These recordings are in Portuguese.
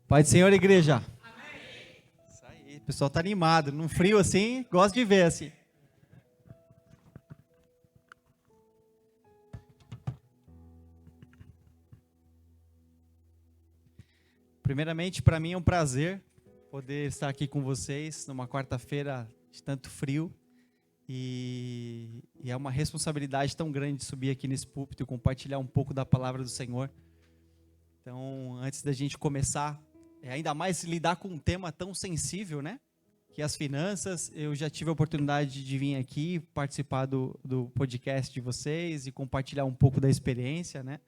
Pai do Senhor, igreja. Amém. Isso aí, o pessoal tá animado. Num frio assim, gosto de ver assim. Primeiramente, para mim é um prazer poder estar aqui com vocês numa quarta-feira de tanto frio. E é uma responsabilidade tão grande subir aqui nesse púlpito e compartilhar um pouco da palavra do Senhor. Então, antes da gente começar, ainda mais lidar com um tema tão sensível, né? Que as finanças. Eu já tive a oportunidade de vir aqui participar do podcast de vocês e compartilhar um pouco da experiência, né?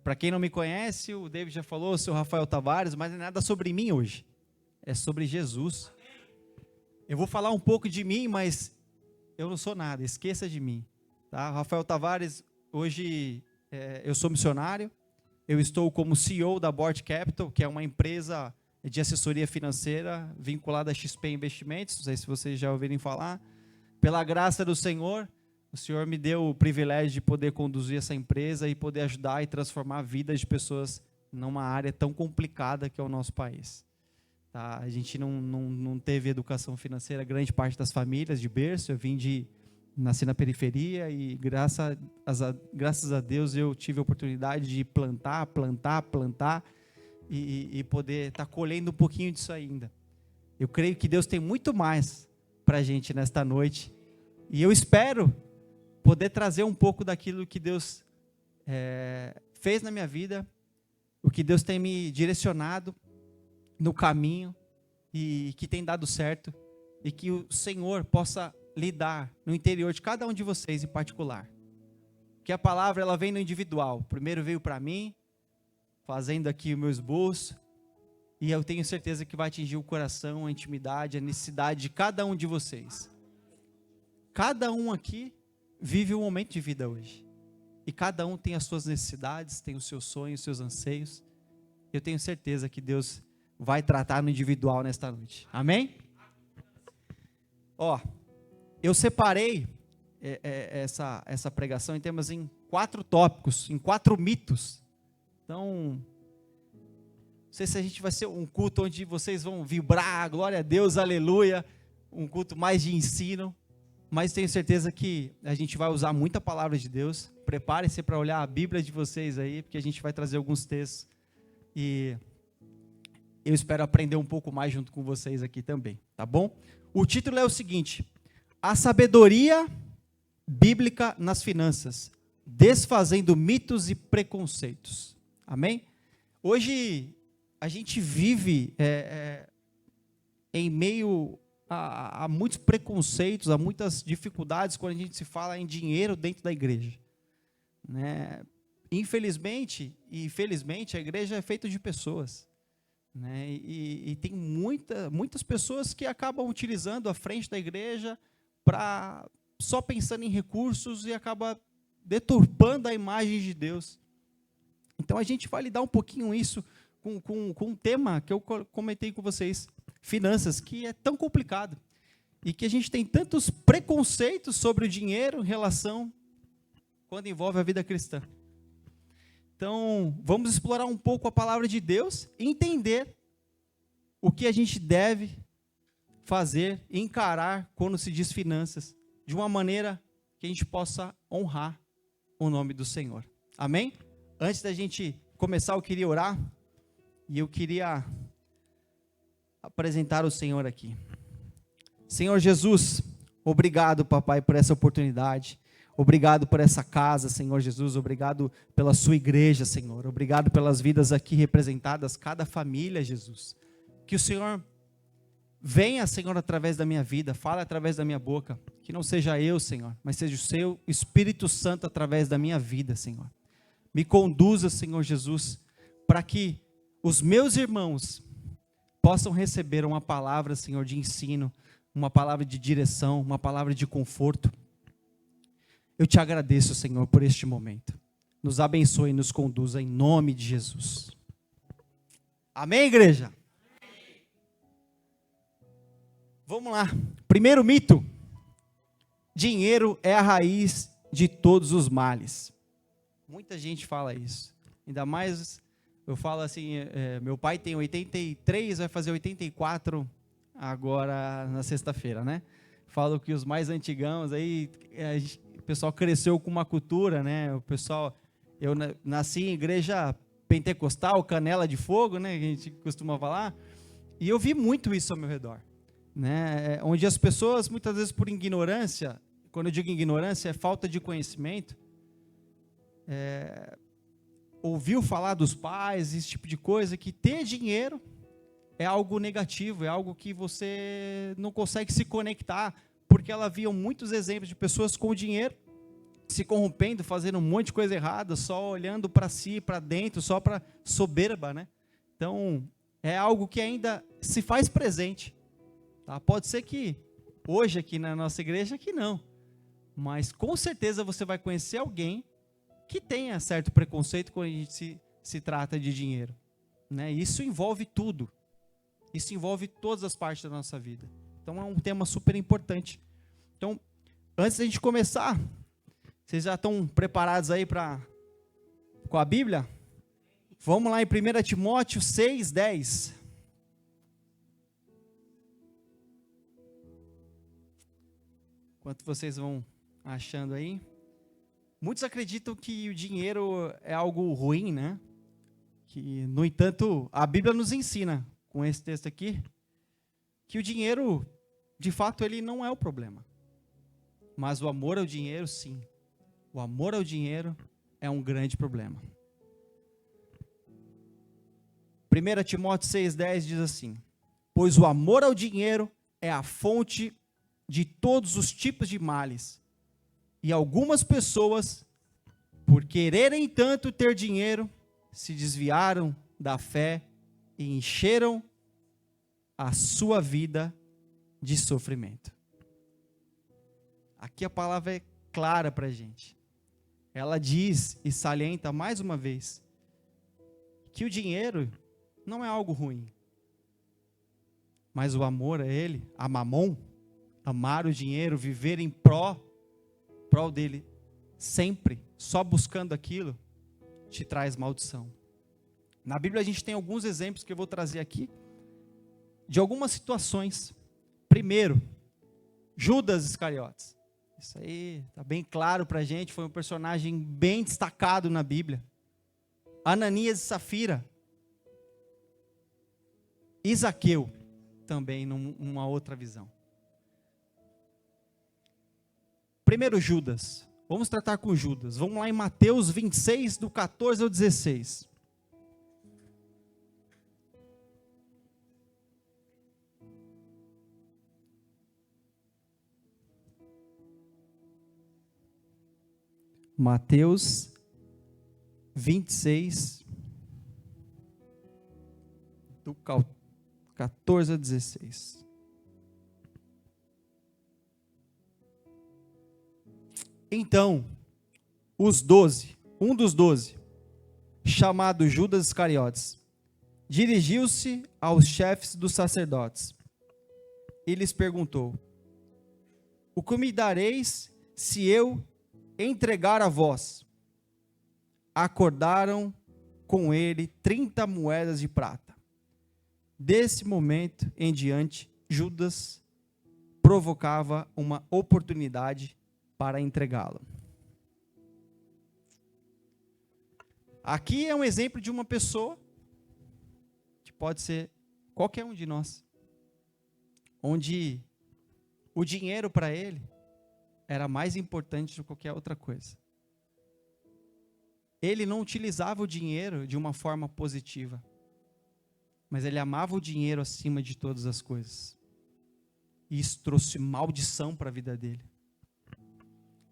Para quem não me conhece, o David já falou, eu sou Rafael Tavares, mas não é nada sobre mim hoje. É sobre Jesus. Eu vou falar um pouco de mim, mas eu não sou nada, esqueça de mim. Tá? Rafael Tavares, hoje eu sou missionário, eu estou como CEO da Board Capital, que é uma empresa de assessoria financeira vinculada a XP Investimentos, não sei se vocês já ouviram falar. Pela graça do Senhor, o Senhor me deu o privilégio de poder conduzir essa empresa e poder ajudar e transformar a vida de pessoas numa área tão complicada que é o nosso país. Tá? A gente não teve educação financeira, grande parte das famílias de berço. Eu nasci na periferia e graças a Deus eu tive a oportunidade de plantar e poder estar colhendo um pouquinho disso ainda. Eu creio que Deus tem muito mais para a gente nesta noite e eu espero poder trazer um pouco daquilo que Deus fez na minha vida, o que Deus tem me direcionado no caminho e que tem dado certo, e que o Senhor possa lidar no interior de cada um de vocês em particular. Que a palavra ela vem no individual. Primeiro veio para mim, fazendo aqui o meu esboço, e eu tenho certeza que vai atingir o coração, a intimidade, a necessidade de cada um de vocês. Cada um aqui vive um momento de vida hoje. E cada um tem as suas necessidades, tem os seus sonhos, os seus anseios. Eu tenho certeza que Deus vai tratar no individual nesta noite. Amém? Eu separei essa pregação em 4 tópicos, em 4 mitos. Então, não sei se a gente vai ser um culto onde vocês vão vibrar, glória a Deus, aleluia, um culto mais de ensino, mas tenho certeza que a gente vai usar muita palavra de Deus. Preparem-se para olhar a Bíblia de vocês aí, porque a gente vai trazer alguns textos e eu espero aprender um pouco mais junto com vocês aqui também, tá bom? O título é o seguinte: a sabedoria bíblica nas finanças, desfazendo mitos e preconceitos. Amém? Hoje a gente vive em meio a muitos preconceitos, a muitas dificuldades quando a gente se fala em dinheiro dentro da igreja, né? Infelizmente e felizmente a igreja é feita de pessoas, né? E tem muitas pessoas que acabam utilizando a frente da igreja para só pensando em recursos e acaba deturpando a imagem de Deus. Então a gente vai lidar um pouquinho isso com um tema que eu comentei com vocês, finanças, que é tão complicado e que a gente tem tantos preconceitos sobre o dinheiro em relação quando envolve a vida cristã. Então, vamos explorar um pouco a palavra de Deus e entender o que a gente deve fazer e encarar quando se diz finanças, de uma maneira que a gente possa honrar o nome do Senhor. Amém? Antes da gente começar, eu queria orar e eu queria apresentar o Senhor aqui. Senhor Jesus, obrigado, papai, por essa oportunidade. Obrigado por essa casa, Senhor Jesus, obrigado pela sua igreja, Senhor, obrigado pelas vidas aqui representadas, cada família, Jesus, que o Senhor venha, Senhor, através da minha vida, fale através da minha boca, que não seja eu, Senhor, mas seja o seu Espírito Santo através da minha vida, Senhor, me conduza, Senhor Jesus, para que os meus irmãos possam receber uma palavra, Senhor, de ensino, uma palavra de direção, uma palavra de conforto. Eu te agradeço, Senhor, por este momento. Nos abençoe e nos conduza em nome de Jesus. Amém, igreja? Amém. Vamos lá. Primeiro mito. Dinheiro é a raiz de todos os males. Muita gente fala isso. Ainda mais Eu falo assim, meu pai tem 83, vai fazer 84 agora na sexta-feira, né? Falo que os mais antigãos aí, o pessoal cresceu com uma cultura, né? Eu nasci em igreja pentecostal, canela de fogo, né? Que a gente costuma falar. E eu vi muito isso ao meu redor, né? Onde as pessoas, muitas vezes por ignorância, quando eu digo ignorância, é falta de conhecimento, ouviu falar dos pais, esse tipo de coisa, que ter dinheiro é algo negativo, é algo que você não consegue se conectar, porque ela via muitos exemplos de pessoas com dinheiro se corrompendo, fazendo um monte de coisa errada, só olhando para si, para dentro, só para soberba, né? Então, é algo que ainda se faz presente, tá? Pode ser que hoje aqui na nossa igreja que não, mas com certeza você vai conhecer alguém que tenha certo preconceito quando a gente se trata de dinheiro, né? Isso envolve tudo. Isso envolve todas as partes da nossa vida. Então é um tema super importante. Então, antes da gente começar, vocês já estão preparados aí com a Bíblia? Vamos lá em 1 Timóteo 6:10. Enquanto vocês vão achando aí. Muitos acreditam que o dinheiro é algo ruim, né? Que, no entanto, a Bíblia nos ensina, com esse texto aqui, que o dinheiro, de fato, ele não é o problema. Mas o amor ao dinheiro, sim. O amor ao dinheiro é um grande problema. 1 Timóteo 6,10 diz assim: pois o amor ao dinheiro é a fonte de todos os tipos de males. E algumas pessoas, por quererem tanto ter dinheiro, se desviaram da fé e encheram a sua vida de sofrimento. Aqui a palavra é clara para a gente. Ela diz e salienta mais uma vez que o dinheiro não é algo ruim, mas o amor a ele, a mamon, amar o dinheiro, viver em prol dele, sempre, só buscando aquilo, te traz maldição. Na Bíblia a gente tem alguns exemplos que eu vou trazer aqui, de algumas situações. Primeiro, Judas Iscariotes. Isso aí está bem claro para a gente, foi um personagem bem destacado na Bíblia. Ananias e Safira. E Zaqueu, também numa outra visão. Primeiro Judas, vamos tratar com Judas. Vamos lá em Mateus 26, do 14 ao 16. Mateus 26, do 14 a 16. Então, um dos 12, chamado Judas Iscariotes, dirigiu-se aos chefes dos sacerdotes e lhes perguntou: o que me dareis se eu entregar a vós? Acordaram com ele 30 moedas de prata. Desse momento em diante, Judas provocava uma oportunidade para entregá-lo. Aqui é um exemplo de uma pessoa, que pode ser qualquer um de nós, onde o dinheiro para ele era mais importante do que qualquer outra coisa. Ele não utilizava o dinheiro de uma forma positiva, mas ele amava o dinheiro acima de todas as coisas. E isso trouxe maldição para a vida dele.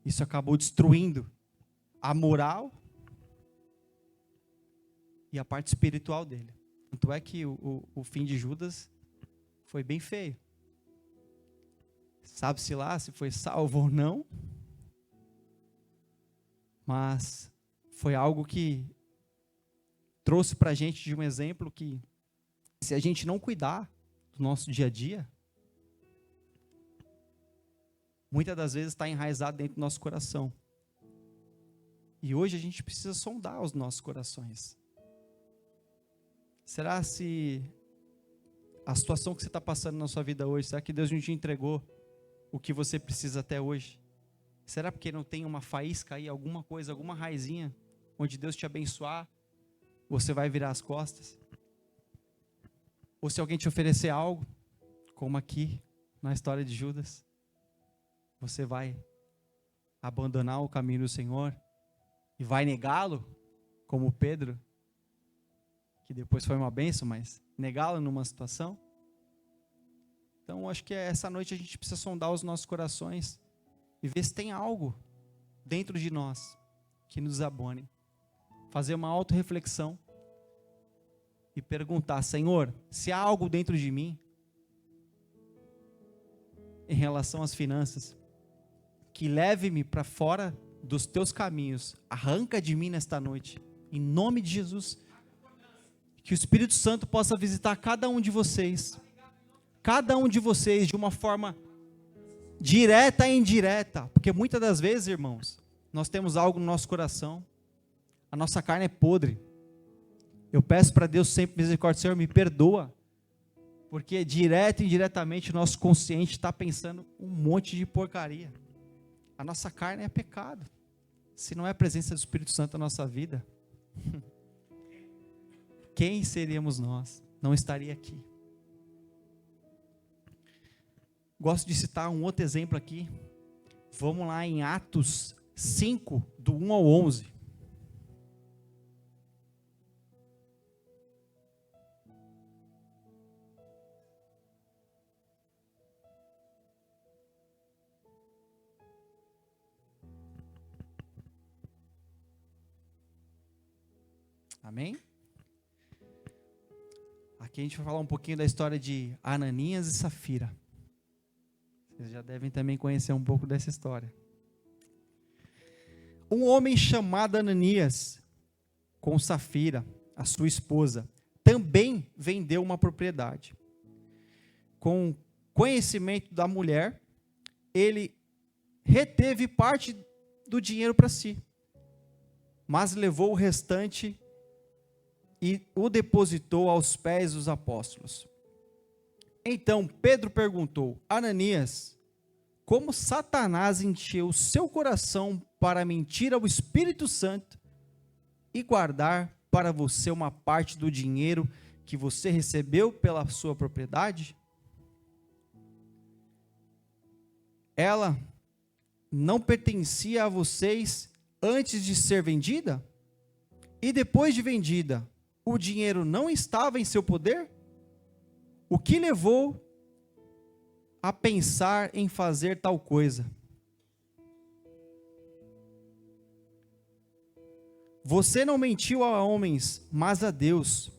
Isso acabou destruindo a moral e a parte espiritual dele. Tanto é que o fim de Judas foi bem feio. Sabe-se lá se foi salvo ou não, mas foi algo que trouxe para a gente de um exemplo que, se a gente não cuidar do nosso dia a dia, muitas das vezes está enraizado dentro do nosso coração. E hoje a gente precisa sondar os nossos corações. Será se a situação que você está passando na sua vida hoje, será que Deus não te entregou o que você precisa até hoje? Será porque não tem uma faísca aí, alguma coisa, alguma raizinha, onde Deus te abençoar, você vai virar as costas? Ou se alguém te oferecer algo, como aqui na história de Judas, você vai abandonar o caminho do Senhor e vai negá-lo, como Pedro, que depois foi uma bênção, mas negá-lo numa situação? Então, acho que essa noite a gente precisa sondar os nossos corações e ver se tem algo dentro de nós que nos abone. Fazer uma autorreflexão e perguntar: Senhor, se há algo dentro de mim, em relação às finanças, que leve-me para fora dos teus caminhos, arranca de mim nesta noite, em nome de Jesus. Que o Espírito Santo possa visitar cada um de vocês de uma forma direta e indireta, porque muitas das vezes, irmãos, nós temos algo no nosso coração, a nossa carne é podre. Eu peço para Deus sempre misericórdia: Senhor, me perdoa, porque direto e indiretamente o nosso consciente está pensando um monte de porcaria. A nossa carne é pecado. Se não é a presença do Espírito Santo na nossa vida, quem seríamos nós? Não estaria aqui. Gosto de citar um outro exemplo aqui. Vamos lá em Atos 5, do 1 ao 11. Amém? Aqui a gente vai falar um pouquinho da história de Ananias e Safira. Vocês já devem também conhecer um pouco dessa história. Um homem chamado Ananias, com Safira, a sua esposa, também vendeu uma propriedade. Com conhecimento da mulher, ele reteve parte do dinheiro para si, mas levou o restante e o depositou aos pés dos apóstolos. Então Pedro perguntou: Ananias, como Satanás encheu o seu coração para mentir ao Espírito Santo e guardar para você uma parte do dinheiro que você recebeu pela sua propriedade? Ela não pertencia a vocês antes de ser vendida? E depois de vendida, o dinheiro não estava em seu poder? O que levou a pensar em fazer tal coisa? Você não mentiu a homens, mas a Deus.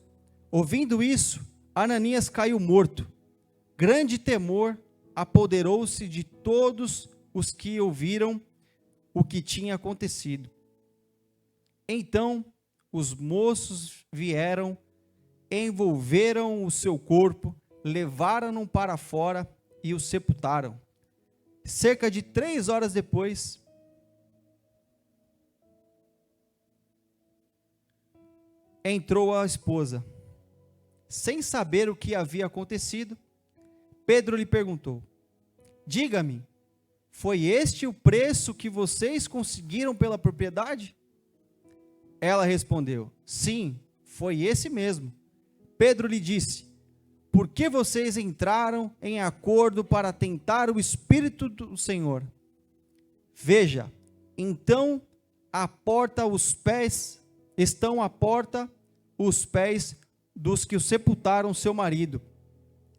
Ouvindo isso, Ananias caiu morto. Grande temor apoderou-se de todos os que ouviram o que tinha acontecido. Então, os moços vieram, envolveram o seu corpo, levaram-no para fora e o sepultaram. Cerca de 3 horas depois, entrou a esposa. Sem saber o que havia acontecido, Pedro lhe perguntou: diga-me, foi este o preço que vocês conseguiram pela propriedade? Ela respondeu: sim, foi esse mesmo. Pedro lhe disse: por que vocês entraram em acordo para tentar o Espírito do Senhor? Veja, então estão à porta os pés dos que o sepultaram seu marido,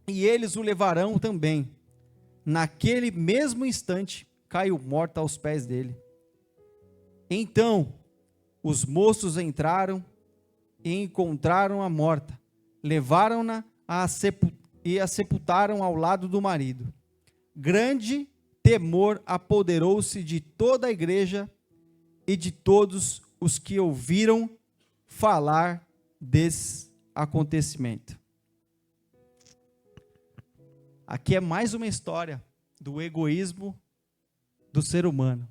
e eles o levarão também. Naquele mesmo instante, caiu morta aos pés dele. Então, os moços entraram e encontraram-a morta. Levaram-na e a sepultaram ao lado do marido. Grande temor apoderou-se de toda a igreja e de todos os que ouviram falar desse acontecimento. Aqui é mais uma história do egoísmo do ser humano.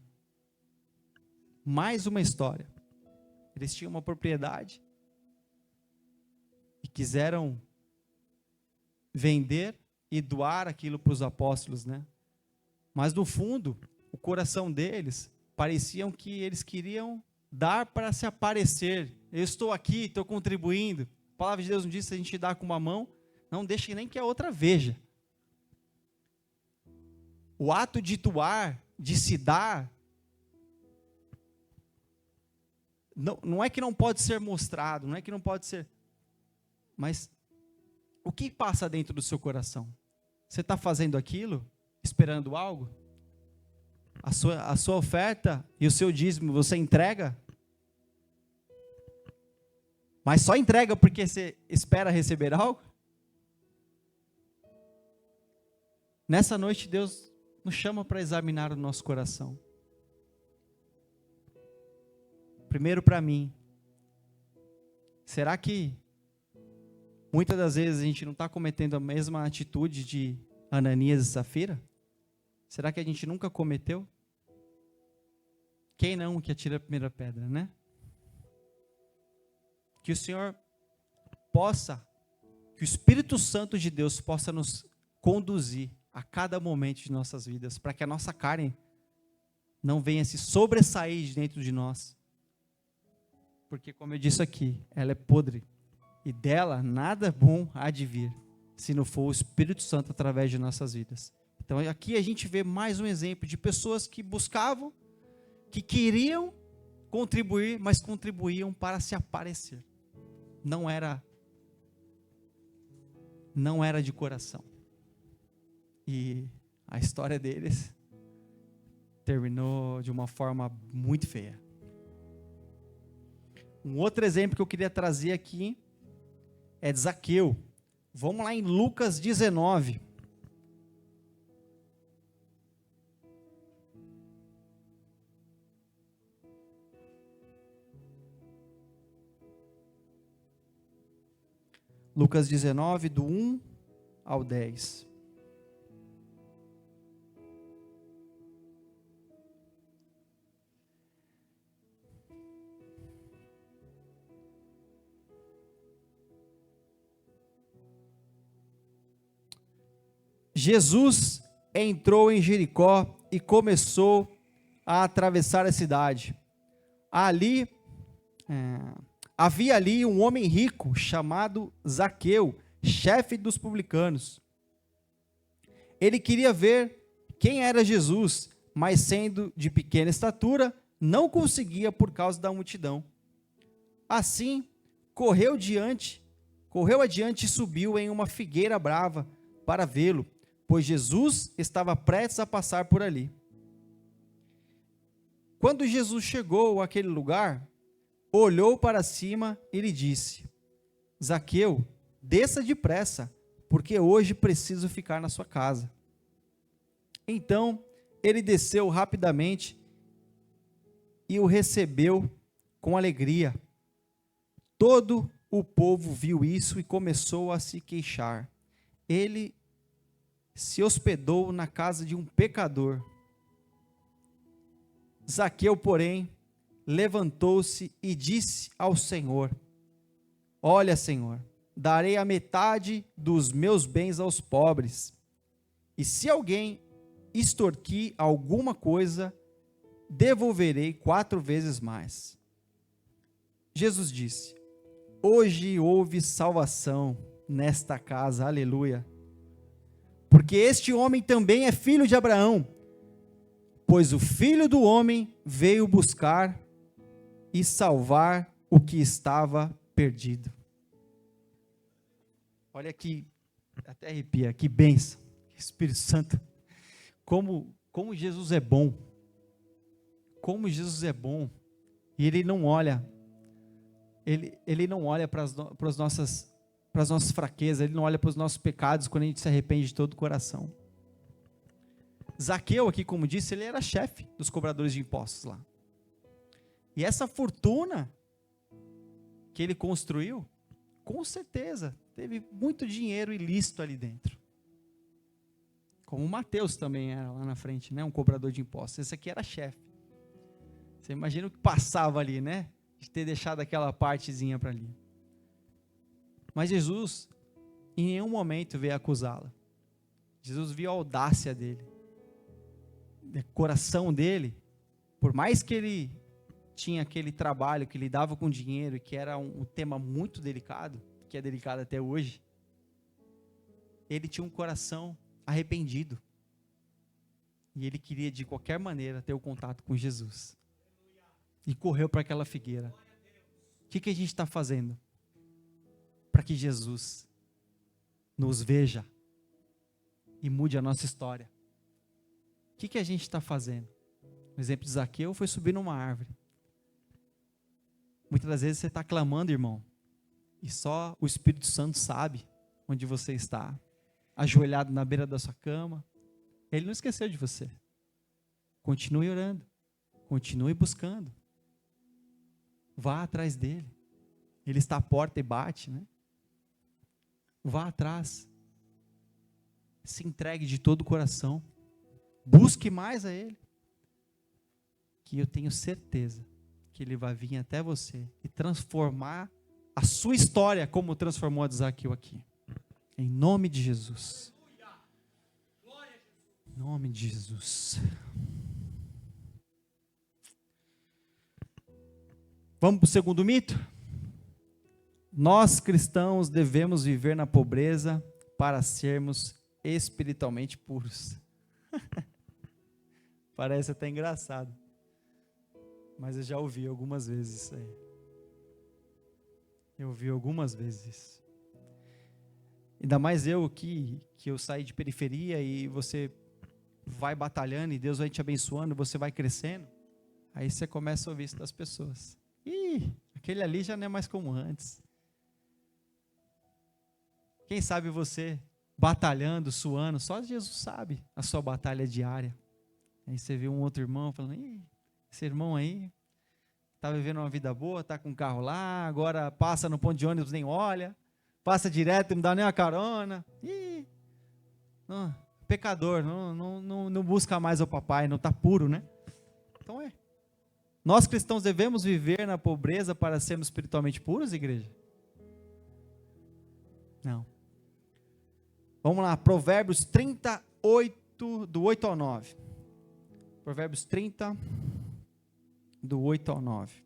Mais uma história. Eles tinham uma propriedade e quiseram vender e doar aquilo para os apóstolos, né? Mas no fundo, o coração deles pareciam que eles queriam dar para se aparecer. Eu estou aqui, estou contribuindo. A palavra de Deus não diz: se a gente dá com uma mão, não deixe nem que a outra veja. O ato de doar, de se dar, não é que não pode ser mostrado, não é que não pode ser, mas o que passa dentro do seu coração? Você está fazendo aquilo, esperando algo? A sua oferta e o seu dízimo, você entrega? Mas só entrega porque você espera receber algo? Nessa noite, Deus nos chama para examinar o nosso coração. Primeiro para mim, será que muitas das vezes a gente não está cometendo a mesma atitude de Ananias e Safira? Será que a gente nunca cometeu? Quem não que atira a primeira pedra, né? Que o Senhor possa, que o Espírito Santo de Deus possa nos conduzir a cada momento de nossas vidas, para que a nossa carne não venha se sobressair de dentro de nós. Porque, como eu disse aqui, ela é podre, e dela nada bom há de vir, se não for o Espírito Santo através de nossas vidas. Então aqui a gente vê mais um exemplo de pessoas que buscavam, que queriam contribuir, mas contribuíam para se aparecer. Não era de coração. E a história deles terminou de uma forma muito feia. Um outro exemplo que eu queria trazer aqui é de Zaqueu. Vamos lá em Lucas 19. Lucas 19, do 1 ao 10. Jesus entrou em Jericó e começou a atravessar a cidade. Havia ali um homem rico chamado Zaqueu, chefe dos publicanos. Ele queria ver quem era Jesus, mas sendo de pequena estatura, não conseguia por causa da multidão. Assim, correu adiante e subiu em uma figueira brava para vê-lo, pois Jesus estava prestes a passar por ali. Quando Jesus chegou àquele lugar, olhou para cima e lhe disse: Zaqueu, desça depressa, porque hoje preciso ficar na sua casa. Então ele desceu rapidamente e o recebeu com alegria. Todo o povo viu isso e começou a se queixar. Ele se hospedou na casa de um pecador. Zaqueu, porém, levantou-se e disse ao Senhor: Olha, Senhor, darei a metade dos meus bens aos pobres, e se alguém extorquir alguma coisa, devolverei 4 vezes mais. Jesus disse: Hoje houve salvação nesta casa, aleluia, porque este homem também é filho de Abraão, pois o Filho do Homem veio buscar e salvar o que estava perdido. Olha aqui, até arrepia, que bênção, Espírito Santo, como Jesus é bom, e Ele não olha para as nossas fraquezas, Ele não olha para os nossos pecados quando a gente se arrepende de todo o coração. Zaqueu aqui, como disse, ele era chefe dos cobradores de impostos lá. E essa fortuna que ele construiu, com certeza, teve muito dinheiro ilícito ali dentro. Como o Mateus também era lá na frente, né? Um cobrador de impostos. Esse aqui era chefe. Você imagina o que passava ali, né? De ter deixado aquela partezinha para ali. Mas Jesus, em nenhum momento, veio acusá-la. Jesus viu a audácia dele. O coração dele, por mais que ele tinha aquele trabalho, que lidava com dinheiro, que era um tema muito delicado, que é delicado até hoje, ele tinha um coração arrependido. E ele queria, de qualquer maneira, ter o contato com Jesus. E correu para aquela figueira. O que a gente está fazendo para que Jesus nos veja e mude a nossa história? O que a gente está fazendo? O exemplo de Zaqueu foi subir numa árvore. Muitas das vezes você está clamando, irmão, e só o Espírito Santo sabe onde você está, ajoelhado na beira da sua cama. Ele não esqueceu de você. Continue orando, continue buscando. Vá atrás dele. Ele está à porta e bate, né? Vá atrás. Se entregue de todo o coração. Busque mais a ele. Que eu tenho certeza que ele vai vir até você e transformar a sua história como transformou a de Zaqueu aqui. Em nome de Jesus. Em nome de Jesus. Vamos para o segundo mito? Nós cristãos devemos viver na pobreza para sermos espiritualmente puros. Parece até engraçado. Mas eu já ouvi algumas vezes isso aí. Eu ouvi algumas vezes isso. Ainda mais eu que eu saí de periferia e você vai batalhando e Deus vai te abençoando, você vai crescendo. Aí você começa a ouvir isso das pessoas. Ih, aquele ali já não é mais como antes. Quem sabe você batalhando, suando, só Jesus sabe a sua batalha diária. Aí você vê um outro irmão falando, ih, esse irmão aí está vivendo uma vida boa, está com um carro lá, agora passa no ponto de ônibus, nem olha, passa direto, não dá nem uma carona. Ih, não, pecador, não busca mais o papai, não está puro, né? Então nós cristãos devemos viver na pobreza para sermos espiritualmente puros, igreja? Não. Vamos lá, Provérbios 38, do 8 ao 9. Provérbios 30, do 8 ao 9.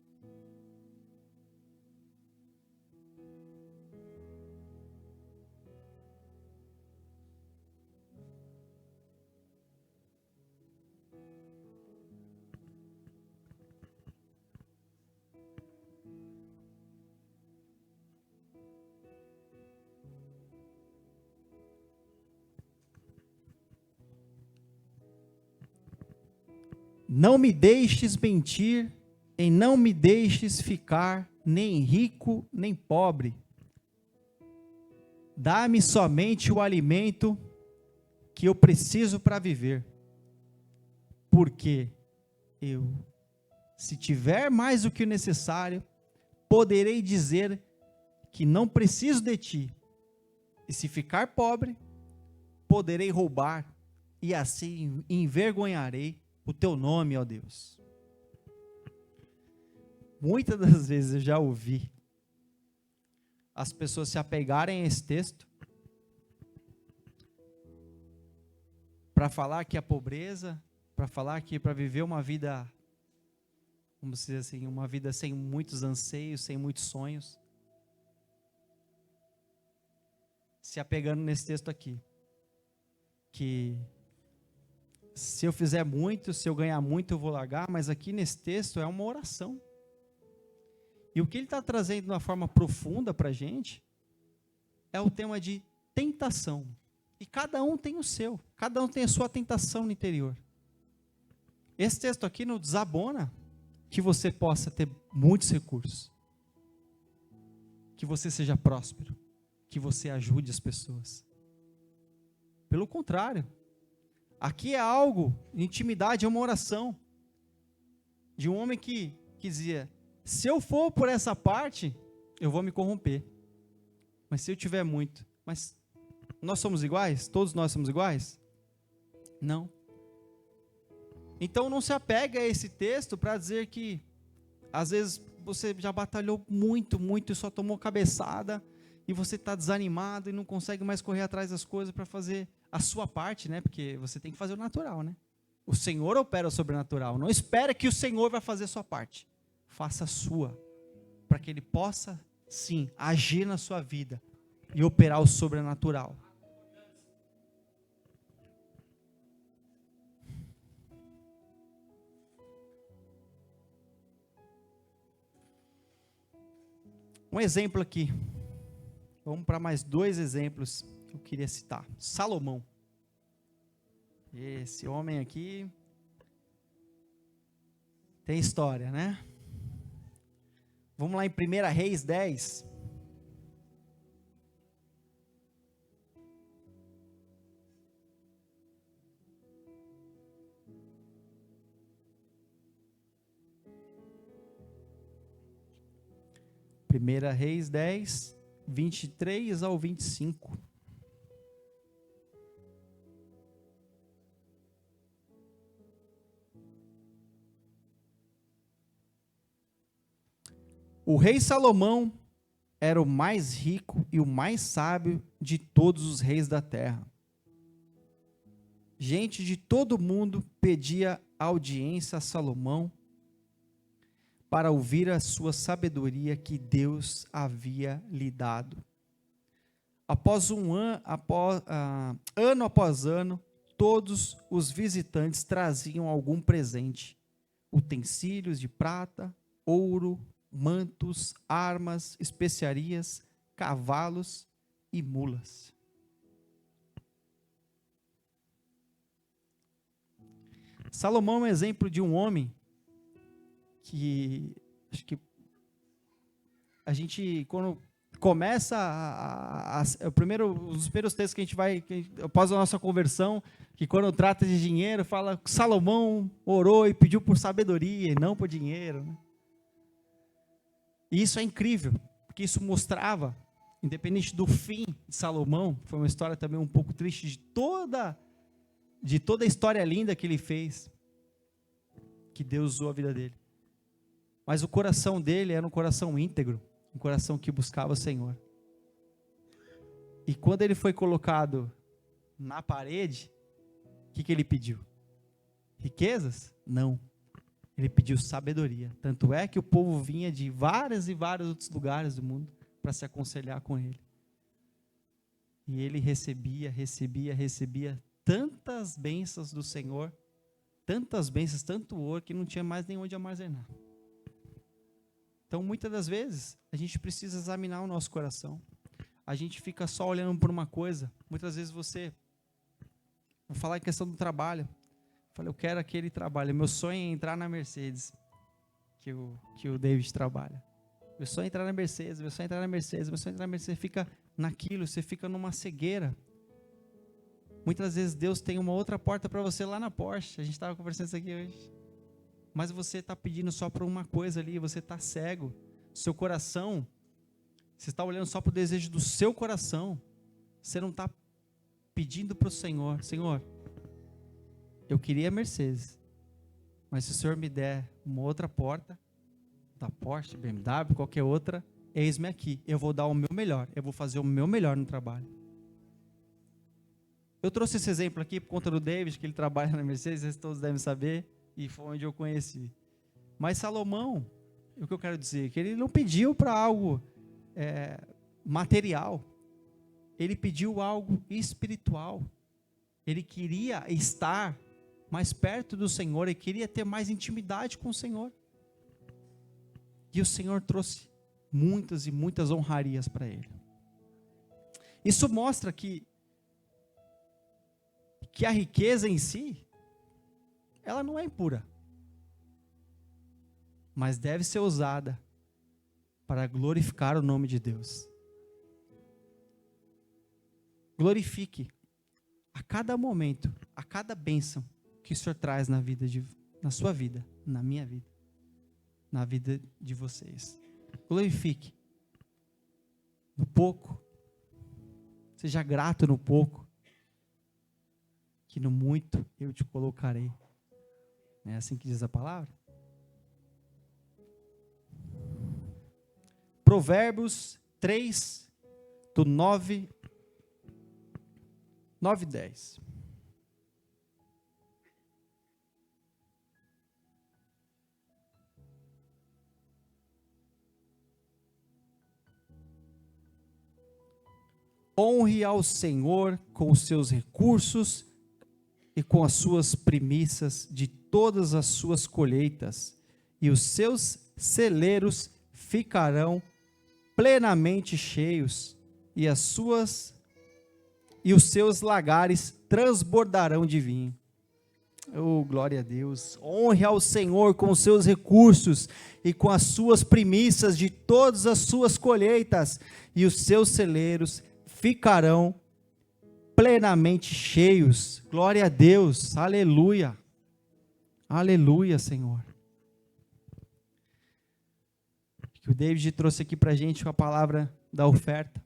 Não me deixes mentir, e não me deixes ficar nem rico nem pobre. Dá-me somente o alimento que eu preciso para viver. Porque eu, se tiver mais do que o necessário, poderei dizer que não preciso de ti. E se ficar pobre, poderei roubar, e assim envergonharei o teu nome, ó Deus. Muitas das vezes eu já ouvi as pessoas se apegarem a esse texto para falar que a pobreza, para falar que para viver uma vida, vamos dizer assim, uma vida sem muitos anseios, sem muitos sonhos, se apegando nesse texto aqui, que se eu fizer muito, se eu ganhar muito, eu vou largar, mas aqui nesse texto é uma oração. E o que ele está trazendo de uma forma profunda para a gente é o tema de tentação. E cada um tem o seu, cada um tem a sua tentação no interior. Esse texto aqui não desabona que você possa ter muitos recursos, que você seja próspero, que você ajude as pessoas. Pelo contrário, aqui é algo, intimidade, é uma oração de um homem que dizia, se eu for por essa parte, eu vou me corromper. Mas se eu tiver muito, mas nós somos iguais? Todos nós somos iguais? Não. Então não se apega a esse texto para dizer que, às vezes, você já batalhou muito, muito e só tomou cabeçada, e você está desanimado e não consegue mais correr atrás das coisas para fazer a sua parte, né? Porque você tem que fazer o natural, né? O Senhor opera o sobrenatural. Não espere que o Senhor vai fazer a sua parte. Faça a sua, para que Ele possa, sim, agir na sua vida e operar o sobrenatural. Um exemplo aqui. Vamos para mais 2 exemplos que eu queria citar. Salomão. Esse homem aqui tem história, né? Vamos lá em 1 Reis 10. Primeira Reis 10, 23 ao 25. O rei Salomão era o mais rico e o mais sábio de todos os reis da terra. Gente de todo mundo pedia audiência a Salomão para ouvir a sua sabedoria que Deus havia lhe dado. Ano após ano, todos os visitantes traziam algum presente: utensílios de prata, ouro, mantos, armas, especiarias, cavalos e mulas. Salomão é um exemplo de um homem que, acho que a gente, quando começa os primeiros textos que a gente vai, após a nossa conversão, que quando trata de dinheiro, fala que Salomão orou e pediu por sabedoria e não por dinheiro, né? E isso é incrível, porque isso mostrava, independente do fim de Salomão, foi uma história também um pouco triste de toda a história linda que ele fez, que Deus usou a vida dele. Mas o coração dele era um coração íntegro, um coração que buscava o Senhor. E quando ele foi colocado na parede, o que ele pediu? Riquezas? Não. Ele pediu sabedoria. Tanto é que o povo vinha de vários e vários outros lugares do mundo para se aconselhar com ele. E ele recebia tantas bênçãos do Senhor, tantas bênçãos, tanto ouro, que não tinha mais nem onde armazenar. Então, muitas das vezes, a gente precisa examinar o nosso coração. A gente fica só olhando por uma coisa. Muitas vezes vou falar em questão do trabalho. Falei, eu quero aquele trabalho. Meu sonho é entrar na Mercedes, que o David trabalha. Meu sonho é entrar na Mercedes, meu sonho é entrar na Mercedes, meu sonho é entrar na Mercedes. Você fica naquilo, você fica numa cegueira. Muitas vezes Deus tem uma outra porta para você lá na Porsche. A gente estava conversando isso aqui hoje. Mas você está pedindo só para uma coisa ali, você está cego. Seu coração, você está olhando só para o desejo do seu coração. Você não está pedindo para o Senhor: Senhor, eu queria a Mercedes, mas se o Senhor me der uma outra porta, da Porsche, BMW, qualquer outra, eis-me aqui. Eu vou dar o meu melhor, eu vou fazer o meu melhor no trabalho. Eu trouxe esse exemplo aqui por conta do David, que ele trabalha na Mercedes, vocês todos devem saber, e foi onde eu conheci. Mas Salomão, o que eu quero dizer, que ele não pediu para algo material, ele pediu algo espiritual. Ele queria estar mais perto do Senhor, ele queria ter mais intimidade com o Senhor. E o Senhor trouxe muitas e muitas honrarias para ele. Isso mostra que a riqueza em si, ela não é impura, mas deve ser usada para glorificar o nome de Deus. Glorifique a cada momento, a cada bênção que o Senhor traz na sua vida, na minha vida, na vida de vocês. Glorifique no pouco, seja grato no pouco, que no muito eu te colocarei. Não é assim que diz a palavra? Provérbios 3, do 9 e 10. Honre ao Senhor com os seus recursos e com as suas primícias de todas as suas colheitas, e os seus celeiros ficarão plenamente cheios, e os seus lagares transbordarão de vinho. Oh, glória a Deus. Honre ao Senhor com os seus recursos e com as suas primícias de todas as suas colheitas, e os seus celeiros ficarão plenamente cheios. Glória a Deus. Aleluia. Aleluia, Senhor. Que o David trouxe aqui para a gente com a palavra da oferta.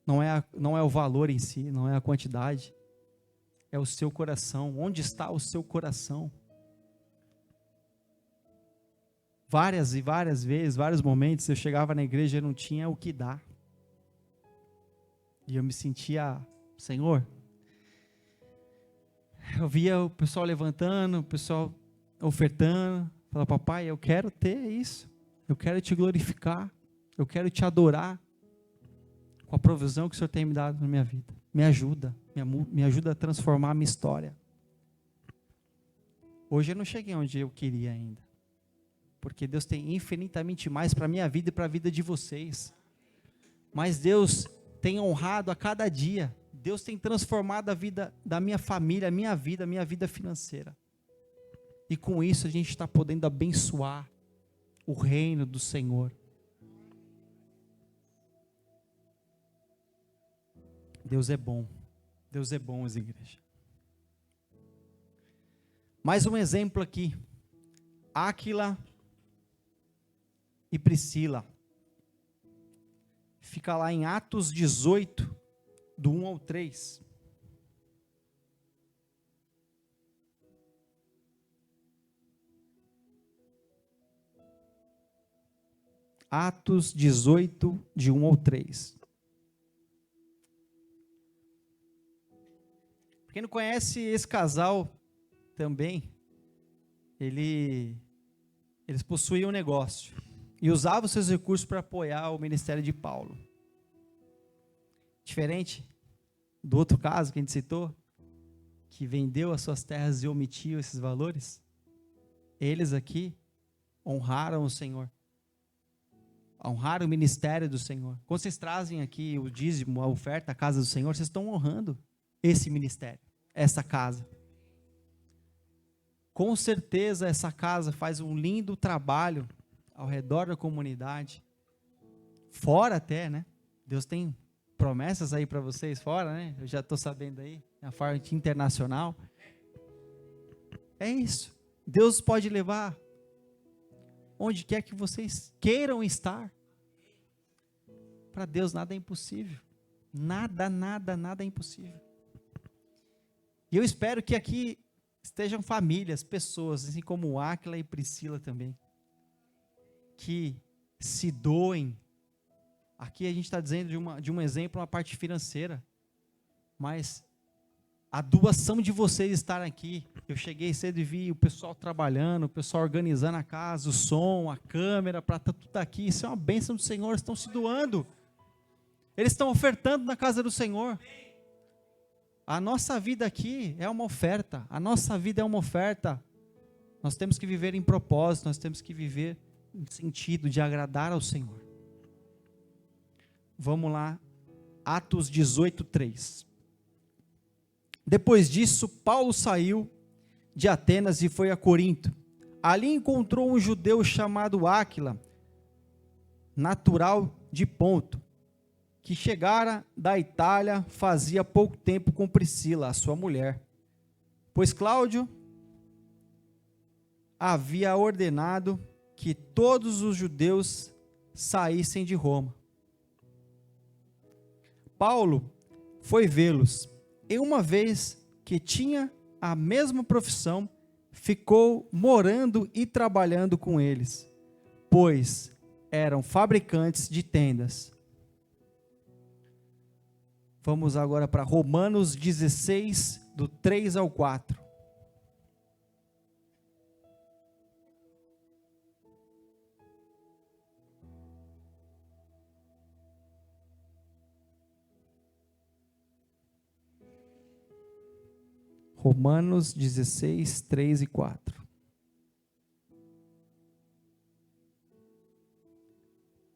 Não é o valor em si, não é a quantidade. É o seu coração. Onde está o seu coração? Várias e várias vezes, vários momentos, eu chegava na igreja e não tinha o que dar. E eu me sentia, Senhor, eu via o pessoal levantando, o pessoal ofertando, falava, papai, eu quero ter isso, eu quero te glorificar, eu quero te adorar, com a provisão que o Senhor tem me dado na minha vida. Me ajuda a transformar a minha história. Hoje eu não cheguei onde eu queria ainda, porque Deus tem infinitamente mais para a minha vida e para a vida de vocês, mas Deus tem honrado a cada dia. Deus tem transformado a vida da minha família, a minha vida financeira. E com isso a gente está podendo abençoar o reino do Senhor. Deus é bom. Deus é bom, as igrejas. Mais um exemplo aqui. Áquila e Priscila. Fica lá em Atos 18, do 1 ao 3. Atos 18, de 1 ao 3. Quem não conhece esse casal também, eles possuíam um negócio e usavam seus recursos para apoiar o ministério de Paulo. Diferente do outro caso que a gente citou, que vendeu as suas terras e omitiu esses valores, eles aqui honraram o Senhor, honraram o ministério do Senhor. Quando vocês trazem aqui o dízimo, a oferta à casa do Senhor, vocês estão honrando esse ministério, essa casa. Com certeza essa casa faz um lindo trabalho ao redor da comunidade, fora até, né? Deus tem promessas aí para vocês fora, né? Eu já estou sabendo aí, na parte internacional. É isso. Deus pode levar onde quer que vocês queiram estar. Para Deus nada é impossível. Nada é impossível. E eu espero que aqui estejam famílias, pessoas, assim como Áquila e Priscila também, que se doem. Aqui a gente está dizendo de um exemplo, uma parte financeira, mas a doação de vocês estar aqui, eu cheguei cedo e vi o pessoal trabalhando, o pessoal organizando a casa, o som, a câmera, para tudo aqui, isso é uma bênção do Senhor, eles estão se doando, eles estão ofertando na casa do Senhor. A nossa vida aqui é uma oferta, a nossa vida é uma oferta, nós temos que viver em propósito, nós temos que viver em sentido de agradar ao Senhor. Vamos lá, Atos 18, 3. Depois disso, Paulo saiu de Atenas e foi a Corinto. Ali encontrou um judeu chamado Áquila, natural de Ponto, que chegara da Itália fazia pouco tempo com Priscila, a sua mulher, pois Cláudio havia ordenado que todos os judeus saíssem de Roma. Paulo foi vê-los, e uma vez que tinha a mesma profissão, ficou morando e trabalhando com eles, pois eram fabricantes de tendas. Vamos agora para Romanos 16, do 3 ao 4. Romanos 16, 3 e 4.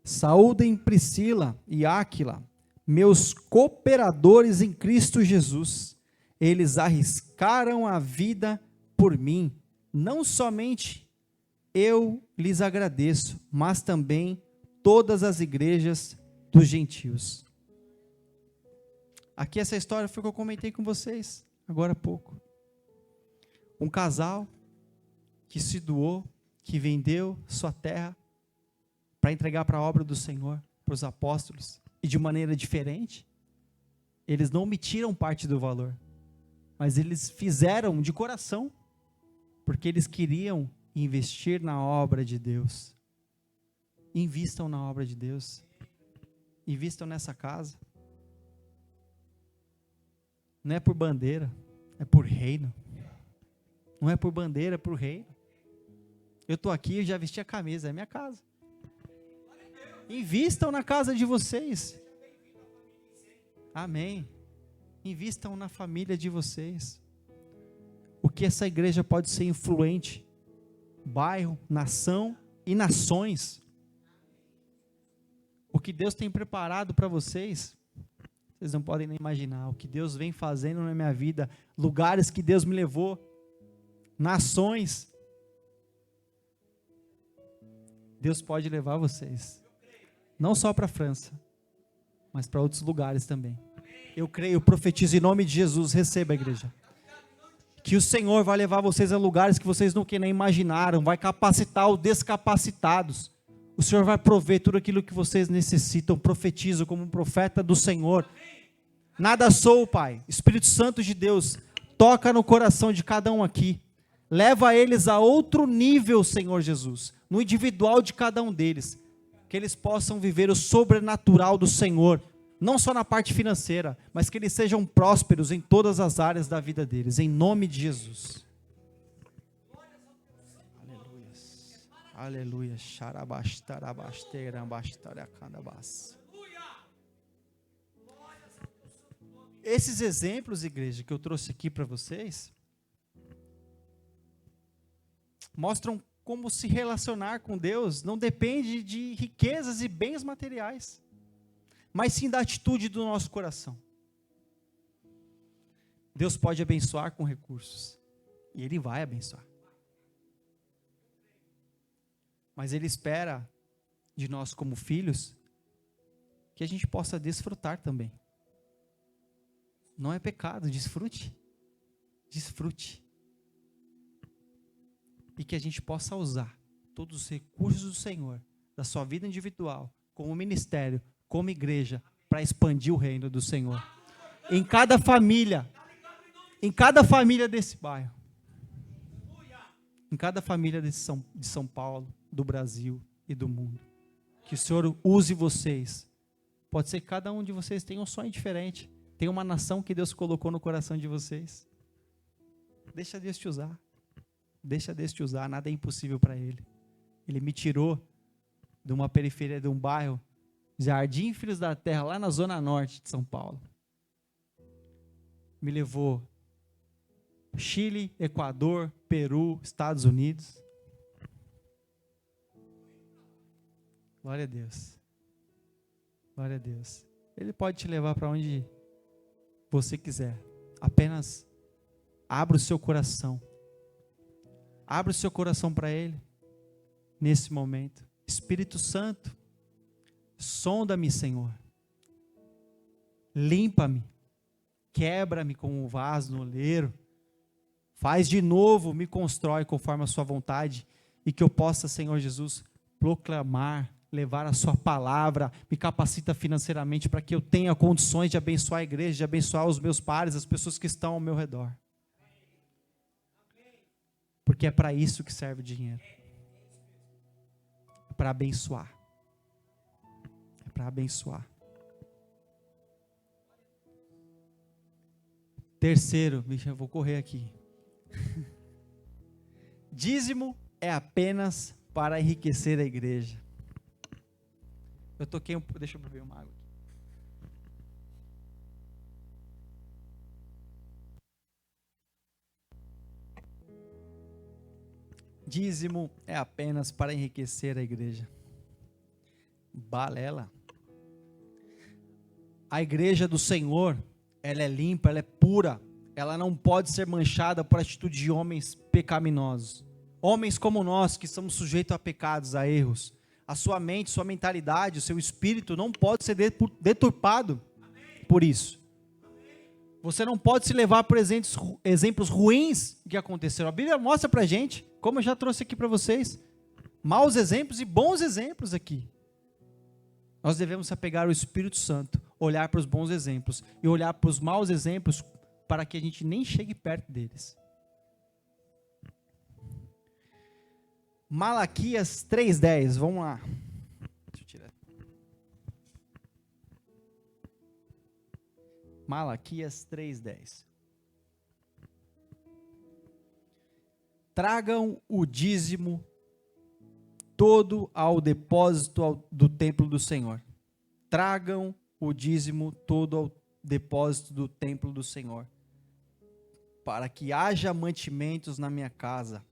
Saúdem Priscila e Áquila, meus cooperadores em Cristo Jesus. Eles arriscaram a vida por mim. Não somente eu lhes agradeço, mas também todas as igrejas dos gentios. Aqui essa história foi o que eu comentei com vocês agora há pouco. Um casal que se doou, que vendeu sua terra para entregar para a obra do Senhor, para os apóstolos, e de maneira diferente. Eles não omitiram parte do valor, mas eles fizeram de coração, porque eles queriam investir na obra de Deus. Invistam na obra de Deus, invistam nessa casa. Não é por bandeira, é por reino. Não é por bandeira, é por reino. Eu estou aqui, eu já vesti a camisa, é minha casa. Invistam na casa de vocês. Amém. Invistam na família de vocês. O que essa igreja pode ser influente, bairro, nação e nações. O que Deus tem preparado para vocês, vocês não podem nem imaginar. O que Deus vem fazendo na minha vida, lugares que Deus me levou, nações. Deus pode levar vocês, não só para a França, mas para outros lugares também. Eu creio, profetizo em nome de Jesus. Receba, igreja, que o Senhor vai levar vocês a lugares que vocês nunca nem imaginaram, vai capacitar os descapacitados. O Senhor vai prover tudo aquilo que vocês necessitam. Profetizo como um profeta do Senhor. Nada sou, Pai. Espírito Santo de Deus, toca no coração de cada um aqui. Leva eles a outro nível, Senhor Jesus, no individual de cada um deles. Que eles possam viver o sobrenatural do Senhor, não só na parte financeira, mas que eles sejam prósperos em todas as áreas da vida deles, em nome de Jesus. Aleluia. Esses exemplos, igreja, que eu trouxe aqui para vocês, mostram como se relacionar com Deus não depende de riquezas e bens materiais, mas sim da atitude do nosso coração. Deus pode abençoar com recursos, e Ele vai abençoar. Mas Ele espera de nós como filhos, que a gente possa desfrutar também. Não é pecado, desfrute. Desfrute. E que a gente possa usar todos os recursos do Senhor, da sua vida individual, como ministério, como igreja, para expandir o reino do Senhor. Em cada família desse bairro, em cada família de São Paulo, do Brasil e do mundo. Que o Senhor use vocês. Pode ser que cada um de vocês tenha um sonho diferente, tem uma nação que Deus colocou no coração de vocês. Deixa Deus te usar. Deixa Deus te usar, nada é impossível para Ele. Ele me tirou de uma periferia, de um bairro, Jardim Filhos da Terra, lá na zona norte de São Paulo. Me levou Chile, Equador, Peru, Estados Unidos. Glória a Deus. Glória a Deus. Ele pode te levar para onde você quiser. Apenas abra o seu coração. Abra o seu coração para Ele, nesse momento. Espírito Santo, sonda-me, Senhor. Limpa-me. Quebra-me como um vaso no oleiro. Faz de novo, me constrói conforme a sua vontade. E que eu possa, Senhor Jesus, proclamar, levar a sua palavra. Me capacita financeiramente para que eu tenha condições de abençoar a igreja, de abençoar os meus pares, as pessoas que estão ao meu redor. Porque é para isso que serve o dinheiro. É para abençoar. É para abençoar. Terceiro, bicho, eu vou correr aqui. Dízimo é apenas para enriquecer a igreja. Eu toquei deixa eu beber uma água. Dízimo é apenas para enriquecer a igreja. Balela. A igreja do Senhor, ela é limpa, ela é pura. Ela não pode ser manchada por atitude de homens pecaminosos. Homens como nós, que somos sujeitos a pecados, a erros. A sua mente, sua mentalidade, o seu espírito não pode ser deturpado por isso. Você não pode se levar por exemplos ruins que aconteceram. A Bíblia mostra pra gente, como eu já trouxe aqui para vocês, maus exemplos e bons exemplos aqui. Nós devemos apegar ao Espírito Santo, olhar para os bons exemplos e olhar para os maus exemplos para que a gente nem chegue perto deles. Malaquias 3:10, vamos lá. Deixa eu tirar. Malaquias 3:10. Tragam o dízimo todo ao depósito do templo do Senhor. Tragam o dízimo todo ao depósito do templo do Senhor. Para que haja mantimentos na minha casa.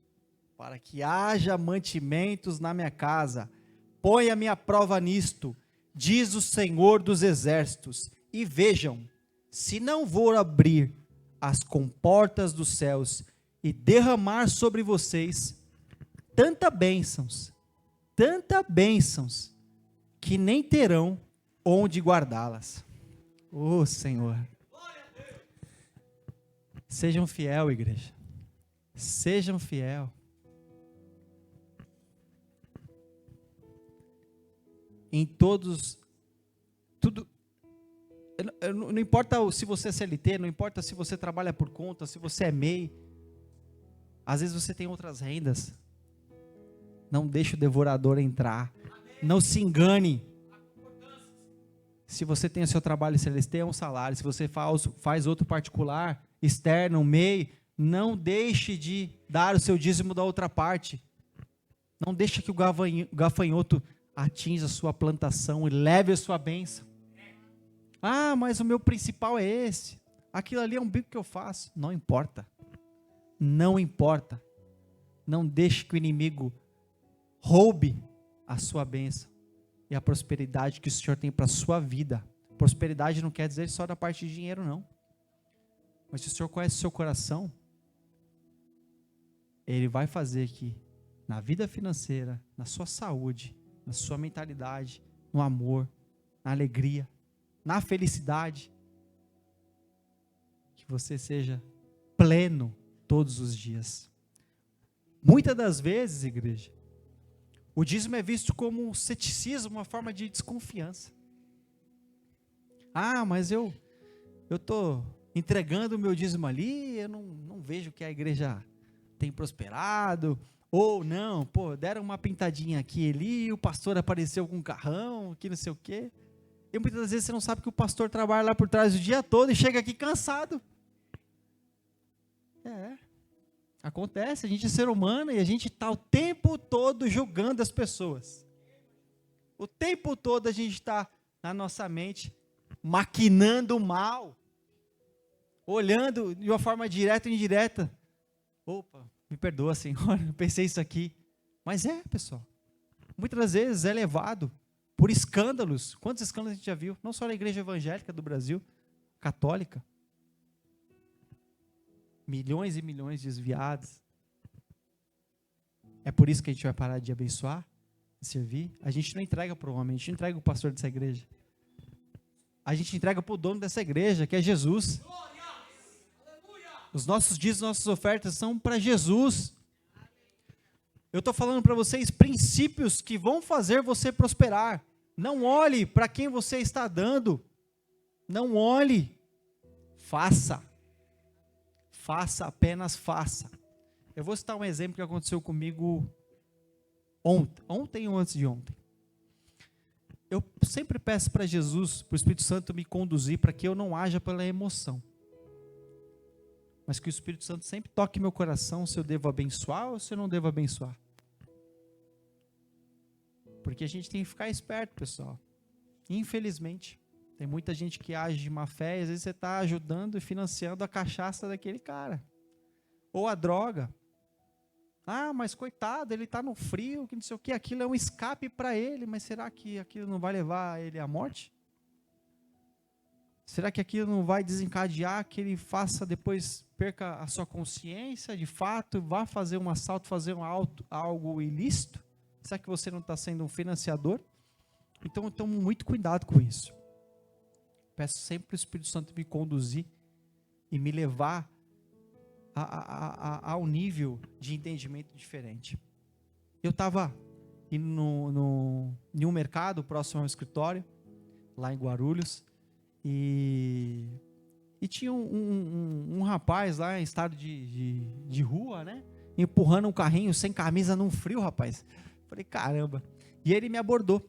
Para que haja mantimentos na minha casa. Ponha-me à prova nisto, diz o Senhor dos Exércitos, e vejam, se não vou abrir as comportas dos céus e derramar sobre vocês tantas bênçãos, que nem terão onde guardá-las. Oh, Senhor. Sejam fiel, igreja. Sejam fiel. Em todos, tudo, não importa se você é CLT, não importa se você trabalha por conta, se você é MEI, às vezes você tem outras rendas, não deixe o devorador entrar, não se engane. Se você tem o seu trabalho CLT, é um salário, se você faz outro particular, externo, MEI, não deixe de dar o seu dízimo da outra parte, não deixe que o gafanhoto atinja a sua plantação e leve a sua bênção. Ah, mas o meu principal é esse, aquilo ali é um bico que eu faço. Não importa, não importa, não deixe que o inimigo roube a sua bênção e a prosperidade que o Senhor tem para a sua vida. Prosperidade não quer dizer só da parte de dinheiro, não, mas se o Senhor conhece o seu coração, Ele vai fazer que na vida financeira, na sua saúde, na sua mentalidade, no amor, na alegria, na felicidade, que você seja pleno todos os dias. Muitas das vezes, igreja, o dízimo é visto como um ceticismo, uma forma de desconfiança. Ah, mas eu estou entregando o meu dízimo ali, eu não vejo que a igreja tem prosperado. Ou não, deram uma pintadinha aqui e ali, o pastor apareceu com um carrão, que não sei o quê. E muitas das vezes você não sabe que o pastor trabalha lá por trás o dia todo e chega aqui cansado. Acontece, a gente é ser humano e a gente está o tempo todo julgando as pessoas. O tempo todo a gente está na nossa mente maquinando o mal, olhando de uma forma direta ou indireta. Opa, me perdoa, Senhor, eu pensei isso aqui. Mas pessoal, muitas das vezes é levado por escândalos. Quantos escândalos a gente já viu? Não só na igreja evangélica do Brasil, católica. Milhões e milhões desviados. É por isso que a gente vai parar de abençoar, de servir. A gente não entrega para o homem, a gente não entrega para o pastor dessa igreja. A gente entrega para o dono dessa igreja, que é Jesus. Os nossos dízimos, nossas ofertas são para Jesus. Eu estou falando para vocês princípios que vão fazer você prosperar. Não olhe para quem você está dando. Não olhe. Faça. Faça, apenas faça. Eu vou citar um exemplo que aconteceu comigo ontem ou antes de ontem. Eu sempre peço para Jesus, para o Espírito Santo me conduzir para que eu não haja pela emoção. mas que o Espírito Santo sempre toque meu coração se eu devo abençoar ou se eu não devo abençoar. Porque a gente tem que ficar esperto, pessoal. Infelizmente, tem muita gente que age de má fé, e às vezes você está ajudando e financiando a cachaça daquele cara. Ou a droga. Ah, mas coitado, ele está no frio, que não sei o que, aquilo é um escape para ele, mas será que aquilo não vai levar ele à morte? Será que aquilo não vai desencadear que ele faça depois, perca a sua consciência de fato, vá fazer um assalto, fazer algo ilícito? Será que você não está sendo um financiador? Então, tome muito cuidado com isso. Peço sempre o Espírito Santo me conduzir e me levar ao nível de entendimento diferente. Eu estava indo em um mercado próximo ao escritório, lá em Guarulhos, e tinha um rapaz lá em estado de rua, né? Empurrando um carrinho sem camisa num frio, rapaz. Falei, caramba. E ele me abordou.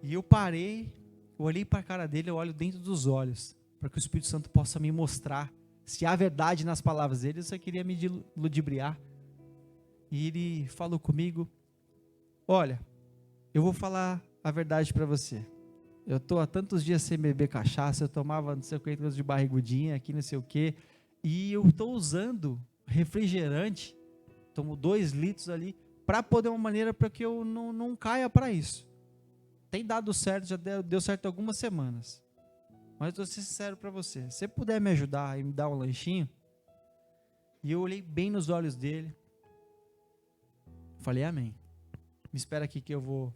E eu parei, eu olhei para a cara dele, eu olho dentro dos olhos, para que o Espírito Santo possa me mostrar se há verdade nas palavras dele, eu só queria me ludibriar. E ele falou comigo, olha, eu vou falar a verdade para você. Eu estou há tantos dias sem beber cachaça, eu tomava não sei o que, de barrigudinha, aqui não sei o que, e eu estou usando refrigerante, tomo 2 litros ali, para poder uma maneira para que eu não caia para isso. Tem dado certo, já deu certo algumas semanas. Mas eu vou ser sincero para você. Se você puder me ajudar e me dar um lanchinho. E eu olhei bem nos olhos dele. Falei, amém. Me espera aqui que eu vou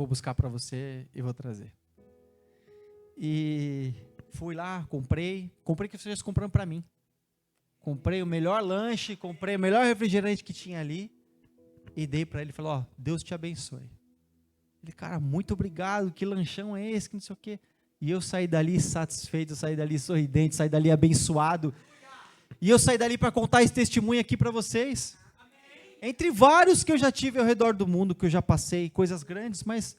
buscar para você e vou trazer. E fui lá, comprei o que você estivesse comprando para mim. Comprei o melhor lanche, comprei o melhor refrigerante que tinha ali. E dei para ele, falei, ó, Deus te abençoe. Ele, cara, muito obrigado, que lanchão é esse, que não sei o quê. E eu saí dali satisfeito, eu saí dali sorridente, saí dali abençoado. E eu saí dali para contar esse testemunho aqui para vocês. Entre vários que eu já tive ao redor do mundo, que eu já passei, coisas grandes, mas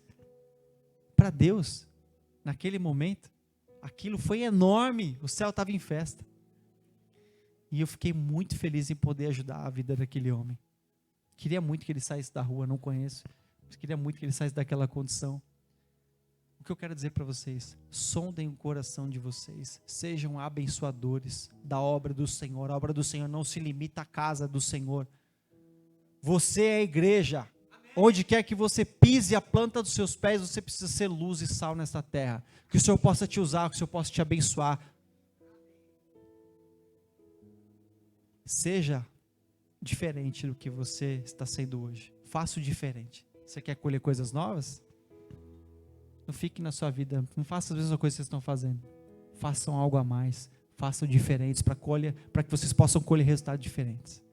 para Deus, naquele momento, aquilo foi enorme, o céu estava em festa. E eu fiquei muito feliz em poder ajudar a vida daquele homem. Queria muito que ele saísse da rua, não conheço. Mas queria muito que ele saísse daquela condição. O que eu quero dizer para vocês, sondem o coração de vocês, sejam abençoadores da obra do Senhor. A obra do Senhor não se limita à casa do Senhor. Você é a igreja. Amém. Onde quer que você pise a planta dos seus pés, você precisa ser luz e sal nessa terra. Que o Senhor possa te usar, que o Senhor possa te abençoar. Seja diferente do que você está sendo hoje. Faça o diferente. Você quer colher coisas novas? Não fique na sua vida, não faça as mesmas coisas que vocês estão fazendo. Façam algo a mais, façam diferentes para que vocês possam colher resultados diferentes.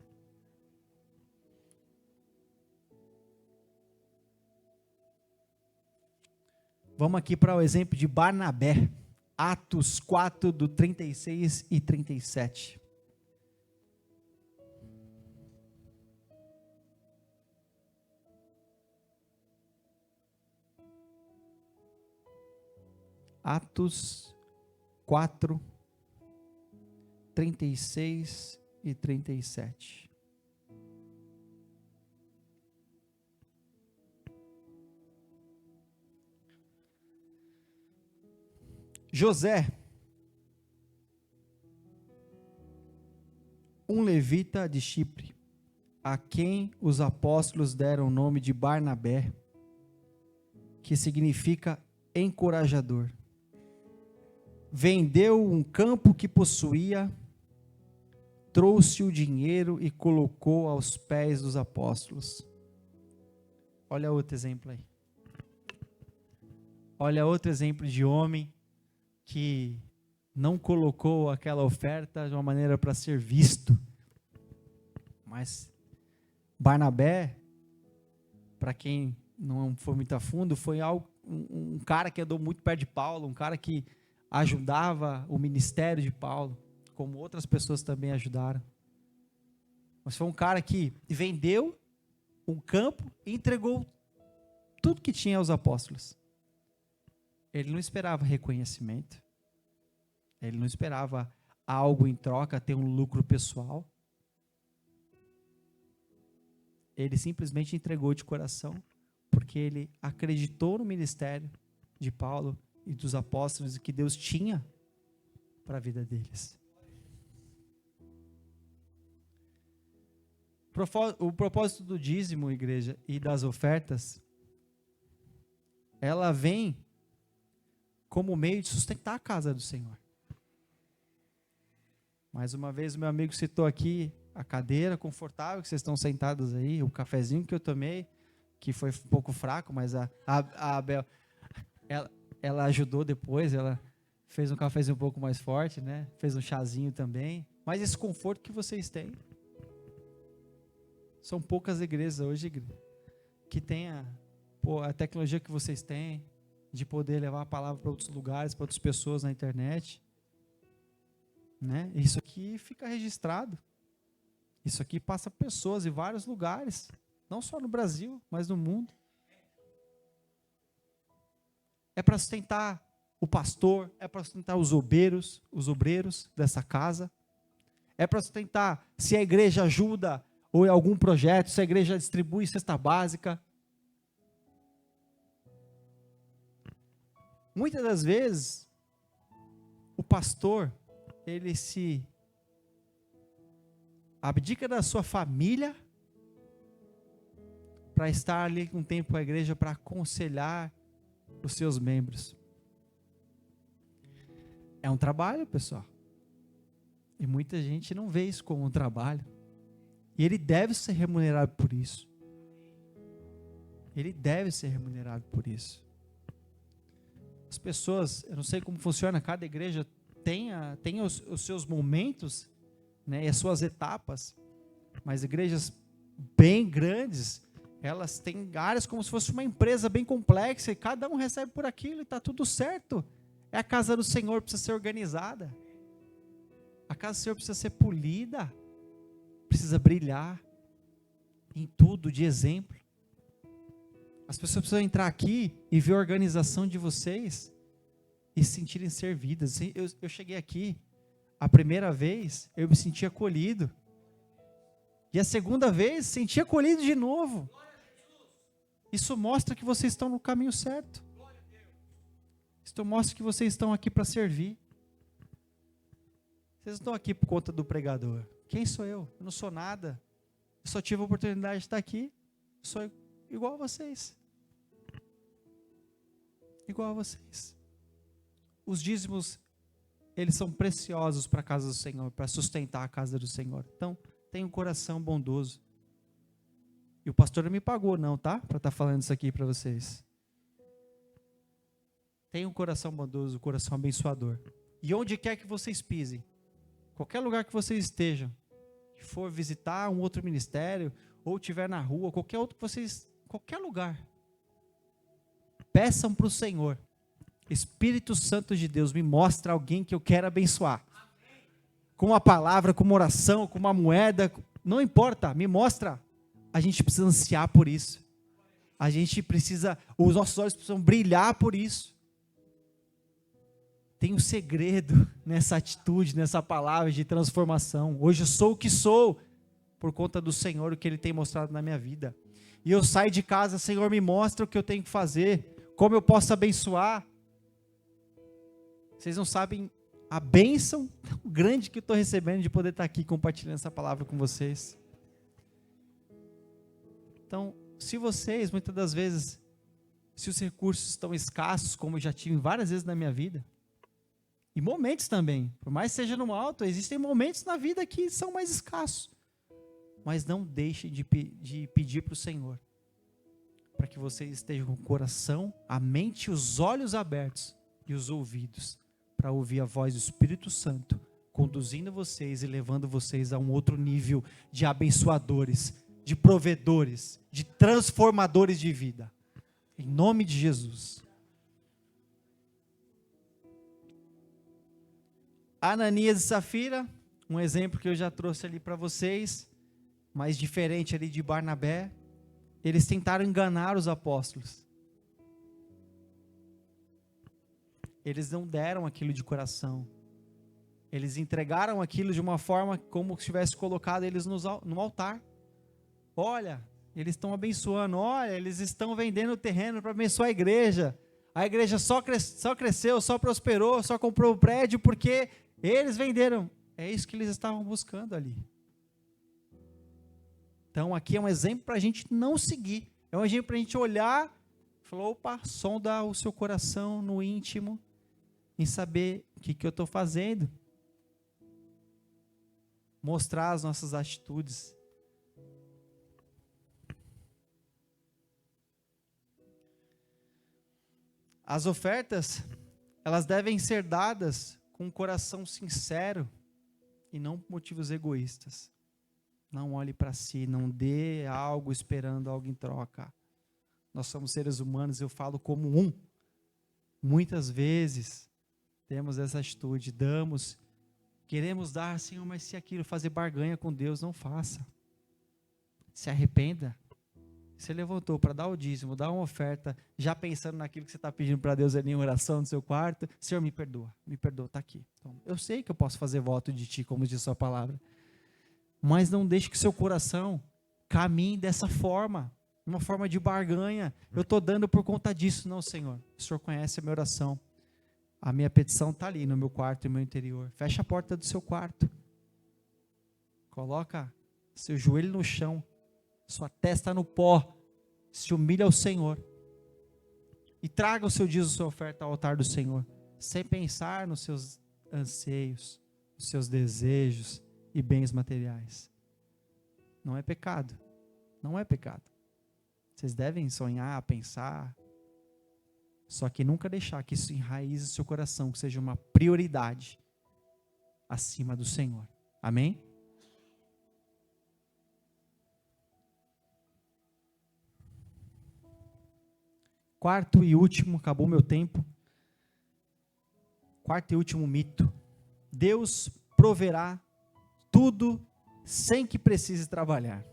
Vamos aqui para o exemplo de Barnabé, Atos 4, do 36 e 37. Atos 4, 36 e 37. José, um levita de Chipre, a quem os apóstolos deram o nome de Barnabé, que significa encorajador, vendeu um campo que possuía, trouxe o dinheiro e colocou aos pés dos apóstolos. Olha outro exemplo aí. Olha outro exemplo de homem que não colocou aquela oferta de uma maneira para ser visto. Mas Barnabé, para quem não foi muito a fundo, foi um cara que andou muito perto de Paulo, um cara que ajudava o ministério de Paulo, como outras pessoas também ajudaram. Mas foi um cara que vendeu um campo e entregou tudo que tinha aos apóstolos. Ele não esperava reconhecimento, ele não esperava algo em troca, ter um lucro pessoal. Ele simplesmente entregou de coração, porque ele acreditou no ministério de Paulo e dos apóstolos e que Deus tinha para a vida deles. O propósito do dízimo, igreja, e das ofertas, ela vem como meio de sustentar a casa do Senhor. Mais uma vez, o meu amigo citou aqui a cadeira confortável que vocês estão sentados aí, o cafezinho que eu tomei, que foi um pouco fraco, mas a Abel, ela ajudou depois, ela fez um cafezinho um pouco mais forte, né? Fez um chazinho também. Mas esse conforto que vocês têm, são poucas igrejas hoje que têm a tecnologia que vocês têm, de poder levar a palavra para outros lugares, para outras pessoas na internet. Né? Isso aqui fica registrado. Isso aqui passa pessoas em vários lugares, não só no Brasil, mas no mundo. É para sustentar o pastor, é para sustentar os obreiros dessa casa. É para sustentar se a igreja ajuda ou em algum projeto, se a igreja distribui cesta básica. Muitas das vezes, o pastor, ele se abdica da sua família para estar ali com tempo com a igreja para aconselhar os seus membros. É um trabalho, pessoal. E muita gente não vê isso como um trabalho. E ele deve ser remunerado por isso. Ele deve ser remunerado por isso. As pessoas, eu não sei como funciona, cada igreja tem os seus momentos, né, e as suas etapas, mas igrejas bem grandes, elas têm áreas como se fosse uma empresa bem complexa, e cada um recebe por aquilo e está tudo certo. É a casa do Senhor, precisa ser organizada. A casa do Senhor precisa ser polida, precisa brilhar em tudo, de exemplo. As pessoas precisam entrar aqui e ver a organização de vocês e se sentirem servidas. Eu cheguei aqui, a primeira vez, eu me senti acolhido. E a segunda vez, senti acolhido de novo. Isso mostra que vocês estão no caminho certo. Isso mostra que vocês estão aqui para servir. Vocês não estão aqui por conta do pregador. Quem sou eu? Eu não sou nada. Eu só tive a oportunidade de estar aqui. Eu sou igual a vocês. Igual a vocês. Os dízimos, eles são preciosos para a casa do Senhor, para sustentar a casa do Senhor. Então, tenha um coração bondoso. E o pastor não me pagou não, tá? Para estar falando isso aqui para vocês. Tenha um coração bondoso, um coração abençoador. E onde quer que vocês pisem, qualquer lugar que vocês estejam, que for visitar um outro ministério, ou estiver na rua, qualquer lugar, peçam para o Senhor, Espírito Santo de Deus, me mostra alguém que eu quero abençoar. Com uma palavra, com uma oração, com uma moeda, não importa, me mostra. A gente precisa ansiar por isso. Os nossos olhos precisam brilhar por isso. Tem um segredo nessa atitude, nessa palavra de transformação. Hoje eu sou o que sou, por conta do Senhor, o que Ele tem mostrado na minha vida. E eu saio de casa, Senhor, me mostra o que eu tenho que fazer, como eu posso abençoar. Vocês não sabem a bênção tão grande que eu estou recebendo de poder estar aqui compartilhando essa palavra com vocês. Então, se vocês, muitas das vezes, se os recursos estão escassos, como eu já tive várias vezes na minha vida, e momentos também, por mais que seja no alto, existem momentos na vida que são mais escassos, mas não deixem de pedir para o Senhor, para que vocês estejam com o coração, a mente e os olhos abertos, e os ouvidos, para ouvir a voz do Espírito Santo, conduzindo vocês e levando vocês a um outro nível de abençoadores, de provedores, de transformadores de vida, em nome de Jesus. Ananias e Safira, um exemplo que eu já trouxe ali para vocês, mas diferente ali de Barnabé, eles tentaram enganar os apóstolos. Eles não deram aquilo de coração. Eles entregaram aquilo de uma forma como se tivesse colocado eles no altar. Olha, eles estão abençoando. Olha, eles estão vendendo o terreno para abençoar a igreja. A igreja só cresceu, só prosperou, só comprou o prédio porque eles venderam. É isso que eles estavam buscando ali. Então aqui é um exemplo para a gente não seguir. É um exemplo para a gente olhar e falar, opa, sonda o seu coração no íntimo, em saber o que eu estou fazendo. Mostrar as nossas atitudes. As ofertas, elas devem ser dadas com um coração sincero e não por motivos egoístas. Não olhe para si, não dê algo esperando algo em troca. Nós somos seres humanos, eu falo como um. Muitas vezes temos essa atitude, queremos dar, Senhor, mas se aquilo fazer barganha com Deus, não faça. Se arrependa. Você levantou para dar o dízimo, dar uma oferta, já pensando naquilo que você está pedindo para Deus ali em oração no seu quarto. Senhor, me perdoa, está aqui. Então, eu sei que eu posso fazer voto de Ti, como diz a sua palavra. Mas não deixe que seu coração caminhe dessa forma, uma forma de barganha. Eu estou dando por conta disso. Não, Senhor, o Senhor conhece a minha oração. A minha petição está ali no meu quarto, no meu interior. Fecha a porta do seu quarto. Coloca seu joelho no chão, sua testa no pó. Se humilha ao Senhor. E traga o seu dízimo, sua oferta ao altar do Senhor. Sem pensar nos seus anseios, nos seus desejos e bens materiais. Não é pecado. Não é pecado. Vocês devem sonhar, pensar. Só que nunca deixar que isso enraize seu coração, que seja uma prioridade acima do Senhor. Amém? Quarto e último, acabou meu tempo. Quarto e último mito. Deus proverá tudo sem que precise trabalhar.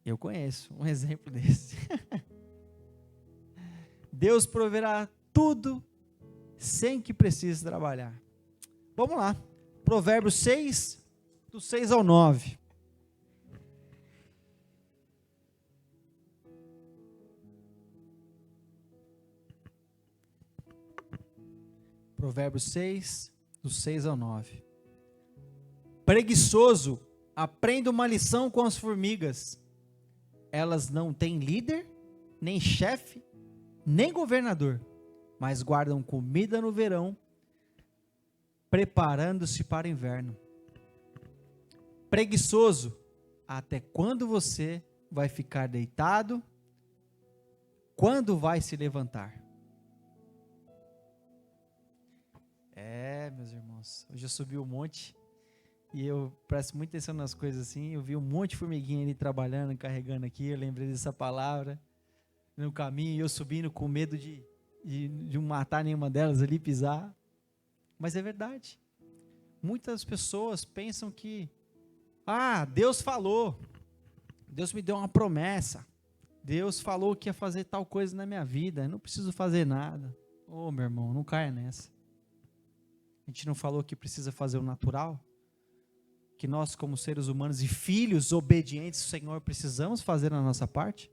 Eu conheço um exemplo desse. Deus proverá tudo sem que precise trabalhar. Vamos lá. Provérbios 6, do 6 ao 9. Provérbios 6, do 6 ao 9. Preguiçoso, aprenda uma lição com as formigas. Elas não têm líder, nem chefe, nem governador, mas guardam comida no verão, preparando-se para o inverno. Preguiçoso, até quando você vai ficar deitado? Quando vai se levantar? Meus irmãos, hoje eu subi um monte e eu presto muita atenção nas coisas assim. Eu vi um monte de formiguinha ali trabalhando, carregando aqui. Eu lembrei dessa palavra no caminho, eu subindo com medo de não matar nenhuma delas ali, pisar. Mas é verdade. Muitas pessoas pensam que, Deus falou, Deus me deu uma promessa, Deus falou que ia fazer tal coisa na minha vida, eu não preciso fazer nada. Meu irmão, não caia nessa. A gente não falou que precisa fazer o natural? Que nós, como seres humanos e filhos obedientes ao Senhor, precisamos fazer a nossa parte?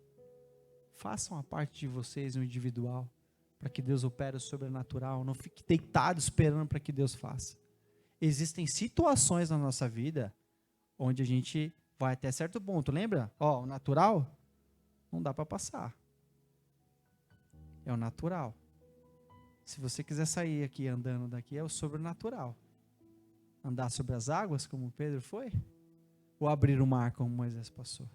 Façam a parte de vocês no individual, para que Deus opere o sobrenatural. Não fique deitado esperando para que Deus faça. Existem situações na nossa vida onde a gente vai até certo ponto. Lembra? O natural não dá para passar. É o natural. Se você quiser sair aqui andando daqui, é o sobrenatural. Andar sobre as águas, como Pedro foi, ou abrir o mar, como Moisés passou.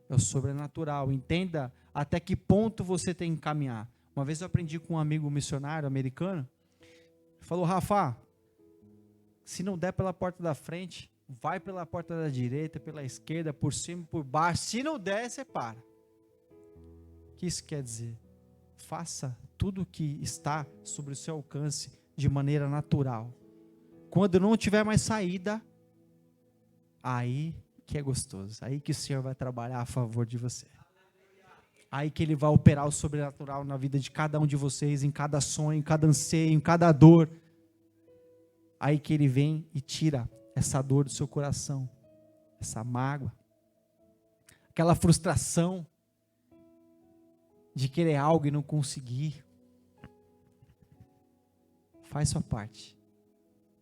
É o sobrenatural. Entenda até que ponto você tem que caminhar. Uma vez eu aprendi com um amigo missionário americano. Ele falou, Rafa, se não der pela porta da frente, vai pela porta da direita, pela esquerda, por cima, por baixo. Se não der, você para. O que isso quer dizer? Faça tudo o que está sobre o seu alcance de maneira natural. Quando não tiver mais saída, aí que é gostoso. Aí que o Senhor vai trabalhar a favor de você. aí que ele vai operar o sobrenatural na vida de cada um de vocês, em cada sonho, em cada anseio, em cada dor. Aí que ele vem e tira essa dor do seu coração, essa mágoa, aquela frustração de querer algo e não conseguir. Faz sua parte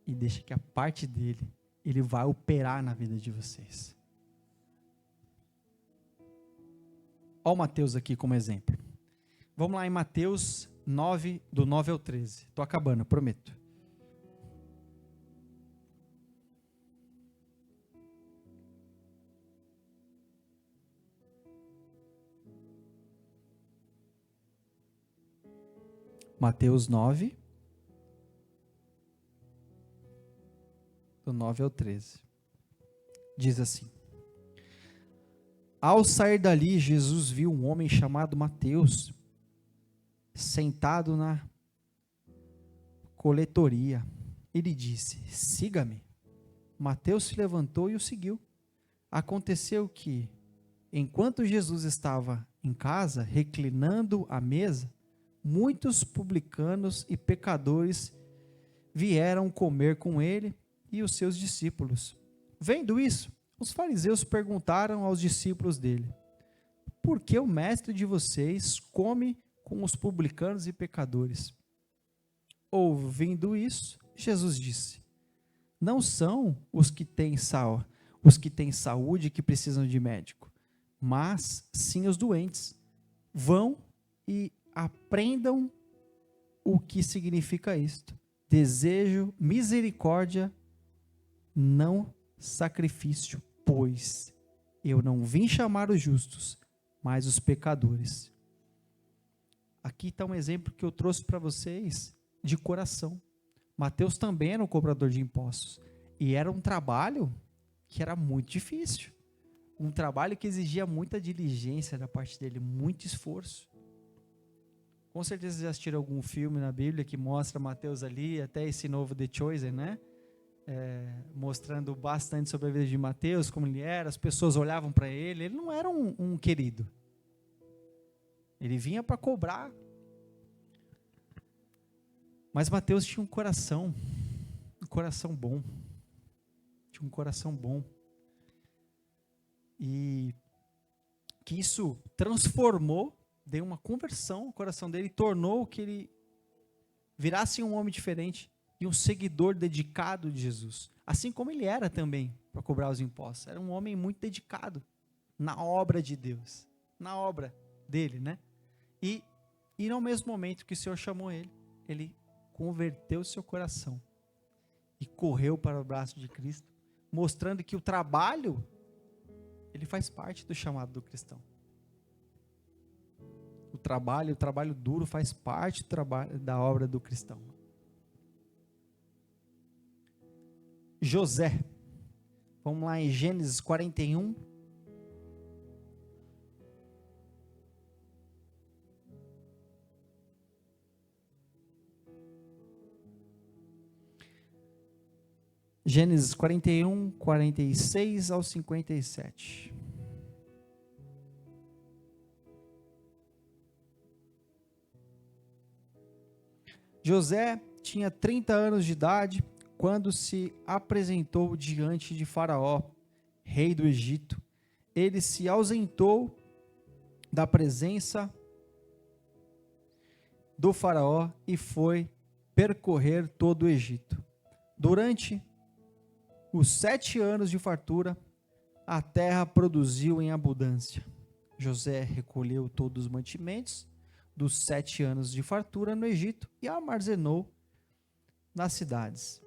e deixa que a parte dele, ele vai operar na vida de vocês. Olha o Mateus aqui como exemplo. Vamos lá em Mateus 9, do 9 ao 13. Estou acabando, prometo. Mateus 9, do 9 ao 13. Diz assim: Ao sair dali, Jesus viu um homem chamado Mateus, sentado na coletoria. Ele disse: Siga-me. Mateus se levantou e o seguiu. Aconteceu que, enquanto Jesus estava em casa, reclinando à mesa, muitos publicanos e pecadores vieram comer com ele e os seus discípulos. Vendo isso, os fariseus perguntaram aos discípulos dele: Por que o mestre de vocês come com os publicanos e pecadores? Ouvindo isso, Jesus disse: Não são os que têm saúde que precisam de médico, mas sim os doentes. Vão e aprendam o que significa isto. Desejo misericórdia, não sacrifício, pois eu não vim chamar os justos, mas os pecadores. Aqui está um exemplo que eu trouxe para vocês de coração. Mateus também era um cobrador de impostos, e era um trabalho que era muito difícil, um trabalho que exigia muita diligência da parte dele, muito esforço. Com certeza vocês já assistiram algum filme na Bíblia que mostra Mateus ali, até esse novo The Chosen, né? Mostrando bastante sobre a vida de Mateus, como ele era, as pessoas olhavam para ele. Ele não era um querido, ele vinha para cobrar, mas Mateus tinha um coração bom, tinha um coração bom, e que isso transformou, deu uma conversão no coração dele, tornou que ele virasse um homem diferente e um seguidor dedicado de Jesus, assim como ele era também para cobrar os impostos. Era um homem muito dedicado na obra de Deus, na obra dele, né? E no mesmo momento que o Senhor chamou ele, ele converteu seu coração e correu para o braço de Cristo, mostrando que o trabalho, ele faz parte do chamado do cristão. O trabalho duro faz parte do trabalho, da obra do cristão. José, vamos lá em Gênesis 41. Gênesis 41, 46 ao 57. José tinha 30 anos de idade quando se apresentou diante de Faraó, rei do Egito. Ele se ausentou da presença do Faraó e foi percorrer todo o Egito. Durante os 7 anos de fartura, a terra produziu em abundância. José recolheu todos os mantimentos dos 7 anos de fartura no Egito e armazenou nas cidades.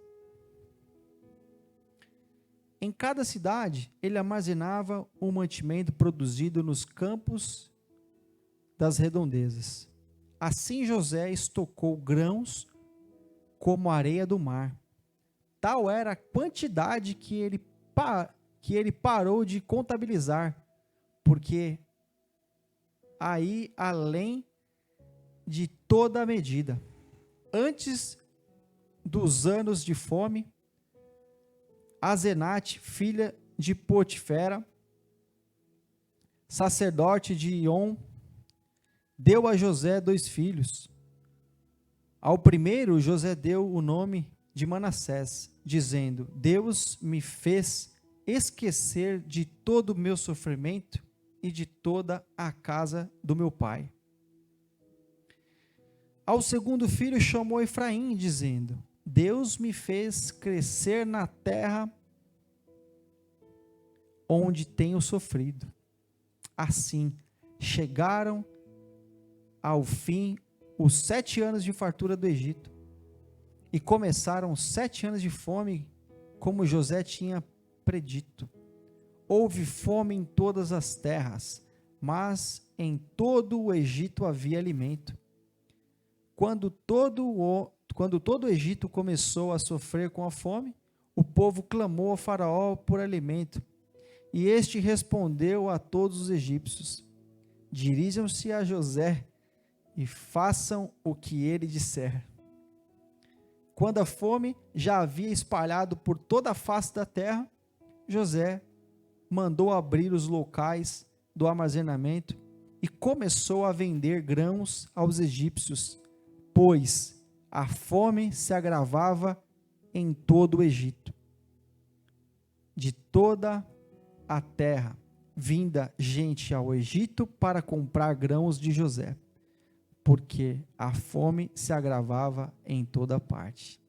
Em cada cidade, ele armazenava o mantimento produzido nos campos das redondezas. Assim José estocou grãos como a areia do mar. Tal era a quantidade que ele parou de contabilizar, porque aí além de toda a medida. Antes dos anos de fome, Azenate, filha de Potifera, sacerdote de On, deu a José 2 filhos. Ao primeiro, José deu o nome de Manassés, dizendo: Deus me fez esquecer de todo o meu sofrimento e de toda a casa do meu pai. Ao segundo filho chamou Efraim, dizendo: Deus me fez crescer na terra onde tenho sofrido. Assim, chegaram ao fim os 7 anos de fartura do Egito, e começaram 7 anos de fome, como José tinha predito. Houve fome em todas as terras, mas em todo o Egito havia alimento. Quando todo o Egito começou a sofrer com a fome, o povo clamou a Faraó por alimento, e este respondeu a todos os egípcios: dirijam-se a José e façam o que ele disser. Quando a fome já havia espalhado por toda a face da terra, José mandou abrir os locais do armazenamento e começou a vender grãos aos egípcios, pois a fome se agravava em todo o Egito. De toda a terra vinda gente ao Egito para comprar grãos de José, porque a fome se agravava em toda parte.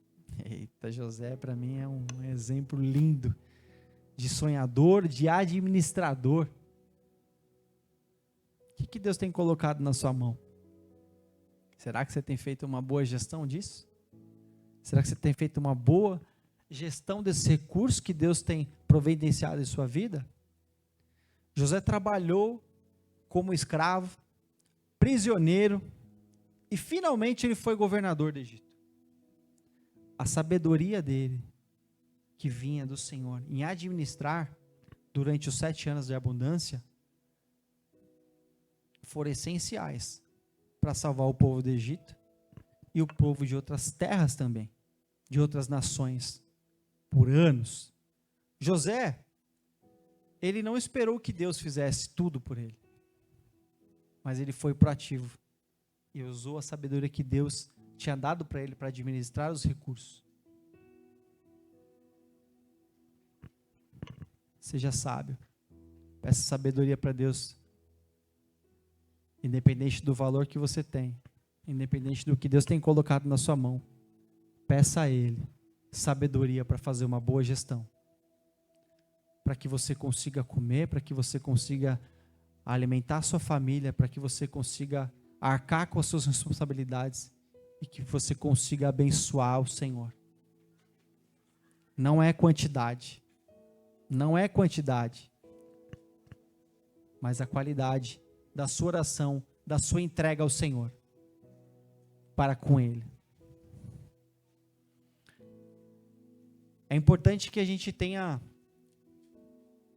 Eita, José para mim é um exemplo lindo de sonhador, de administrador. O que Deus tem colocado na sua mão? Será que você tem feito uma boa gestão disso? Será que você tem feito uma boa gestão desse recurso que Deus tem providenciado em sua vida? José trabalhou como escravo, prisioneiro, e finalmente ele foi governador do Egito. A sabedoria dele, que vinha do Senhor, em administrar durante os 7 anos de abundância, foram essenciais para salvar o povo do Egito e o povo de outras terras também, de outras nações, por anos. José, ele não esperou que Deus fizesse tudo por ele, mas ele foi proativo e usou a sabedoria que Deus tinha dado para ele para administrar os recursos. Seja sábio, peça sabedoria para Deus, independente do valor que você tem, independente do que Deus tem colocado na sua mão, peça a Ele sabedoria para fazer uma boa gestão, para que você consiga comer, para que você consiga alimentar a sua família, para que você consiga arcar com as suas responsabilidades e que você consiga abençoar o Senhor. Não é quantidade, mas a qualidade da sua oração, da sua entrega ao Senhor, para com Ele. É importante que a gente tenha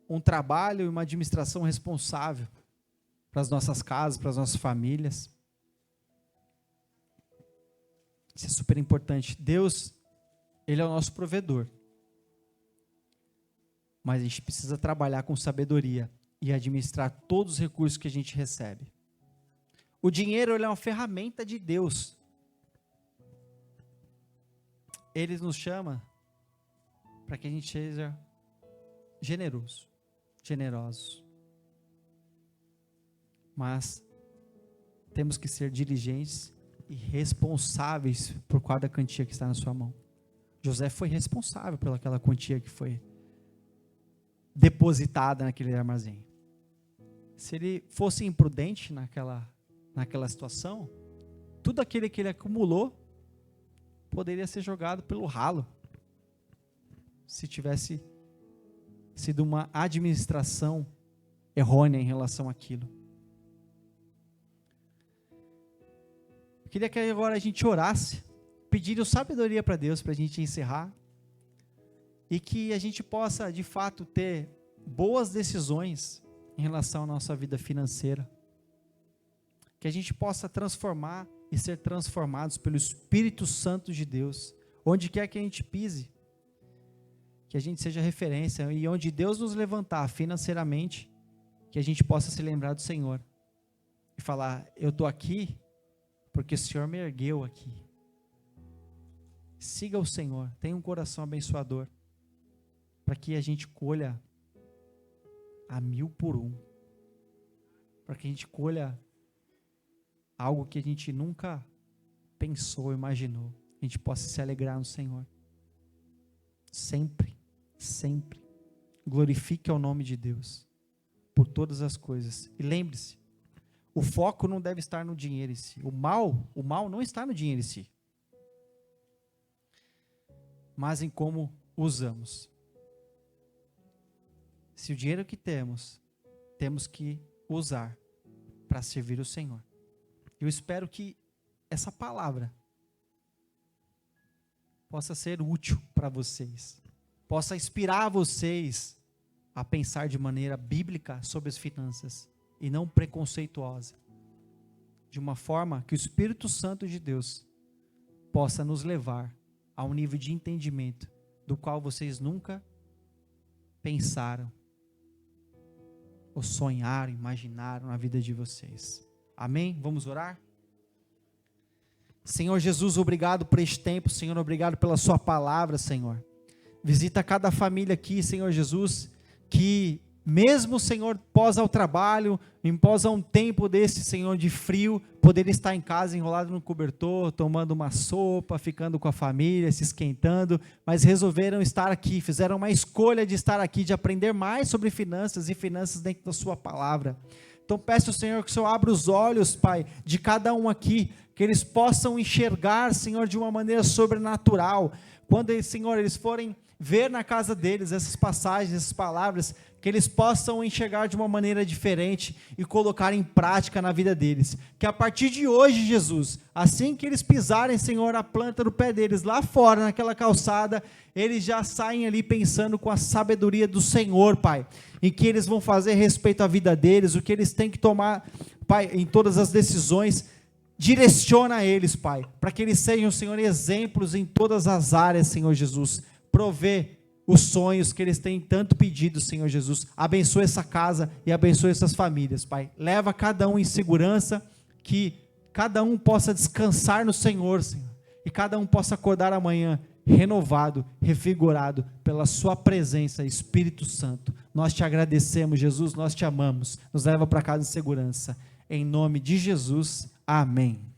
um trabalho e uma administração responsável para as nossas casas, para as nossas famílias. Isso é super importante. Deus, Ele é o nosso provedor. Mas a gente precisa trabalhar com sabedoria e administrar todos os recursos que a gente recebe. O dinheiro, ele é uma ferramenta de Deus. Ele nos chama para que a gente seja generosos. Mas temos que ser diligentes e responsáveis por cada quantia que está na sua mão. José foi responsável pelaquela quantia que foi depositada naquele armazém. Se ele fosse imprudente naquela situação, tudo aquilo que ele acumulou poderia ser jogado pelo ralo, se tivesse sido uma administração errônea em relação àquilo. Eu queria que agora a gente orasse, pedindo sabedoria para Deus, para a gente encerrar, e que a gente possa, de fato, ter boas decisões em relação à nossa vida financeira. Que a gente possa transformar e ser transformados pelo Espírito Santo de Deus, onde quer que a gente pise, que a gente seja referência, e onde Deus nos levantar financeiramente, que a gente possa se lembrar do Senhor, e falar: eu estou aqui porque o Senhor me ergueu aqui. Siga o Senhor, tenha um coração abençoador, para que a gente colha a 1000 por 1, para que a gente colha algo que a gente nunca pensou, imaginou. A gente possa se alegrar no Senhor, sempre, sempre. Glorifique ao nome de Deus, por todas as coisas. E lembre-se, o foco não deve estar no dinheiro em si. O mal não está no dinheiro em si, mas em como usamos. Se o dinheiro que temos que usar para servir o Senhor. Eu espero que essa palavra possa ser útil para vocês, possa inspirar vocês a pensar de maneira bíblica sobre as finanças e não preconceituosa, de uma forma que o Espírito Santo de Deus possa nos levar a um nível de entendimento do qual vocês nunca pensaram ou sonharam, imaginaram na vida de vocês. Amém? Vamos orar? Senhor Jesus, obrigado por este tempo, Senhor, obrigado pela sua palavra, Senhor. Visita cada família aqui, Senhor Jesus, que mesmo, Senhor, pós ao trabalho, pós a um tempo desse, Senhor, de frio, poder estar em casa enrolado no cobertor, tomando uma sopa, ficando com a família, se esquentando, mas resolveram estar aqui, fizeram uma escolha de estar aqui, de aprender mais sobre finanças e finanças dentro da sua palavra. Então peço, Senhor, que o Senhor abra os olhos, Pai, de cada um aqui, que eles possam enxergar, Senhor, de uma maneira sobrenatural. Quando, Senhor, eles forem ver na casa deles essas passagens, essas palavras, que eles possam enxergar de uma maneira diferente e colocar em prática na vida deles. Que a partir de hoje, Jesus, assim que eles pisarem, Senhor, a planta do pé deles lá fora, naquela calçada, eles já saem ali pensando com a sabedoria do Senhor, Pai, em que eles vão fazer respeito à vida deles, o que eles têm que tomar, Pai, em todas as decisões. Direciona eles, Pai, para que eles sejam, Senhor, exemplos em todas as áreas, Senhor Jesus. Provê os sonhos que eles têm tanto pedido, Senhor Jesus. Abençoe essa casa e abençoe essas famílias, Pai. Leva cada um em segurança, que cada um possa descansar no Senhor, Senhor, e cada um possa acordar amanhã renovado, revigorado pela sua presença, Espírito Santo. Nós te agradecemos, Jesus, nós te amamos. Nos leva para casa em segurança. Em nome de Jesus, amém.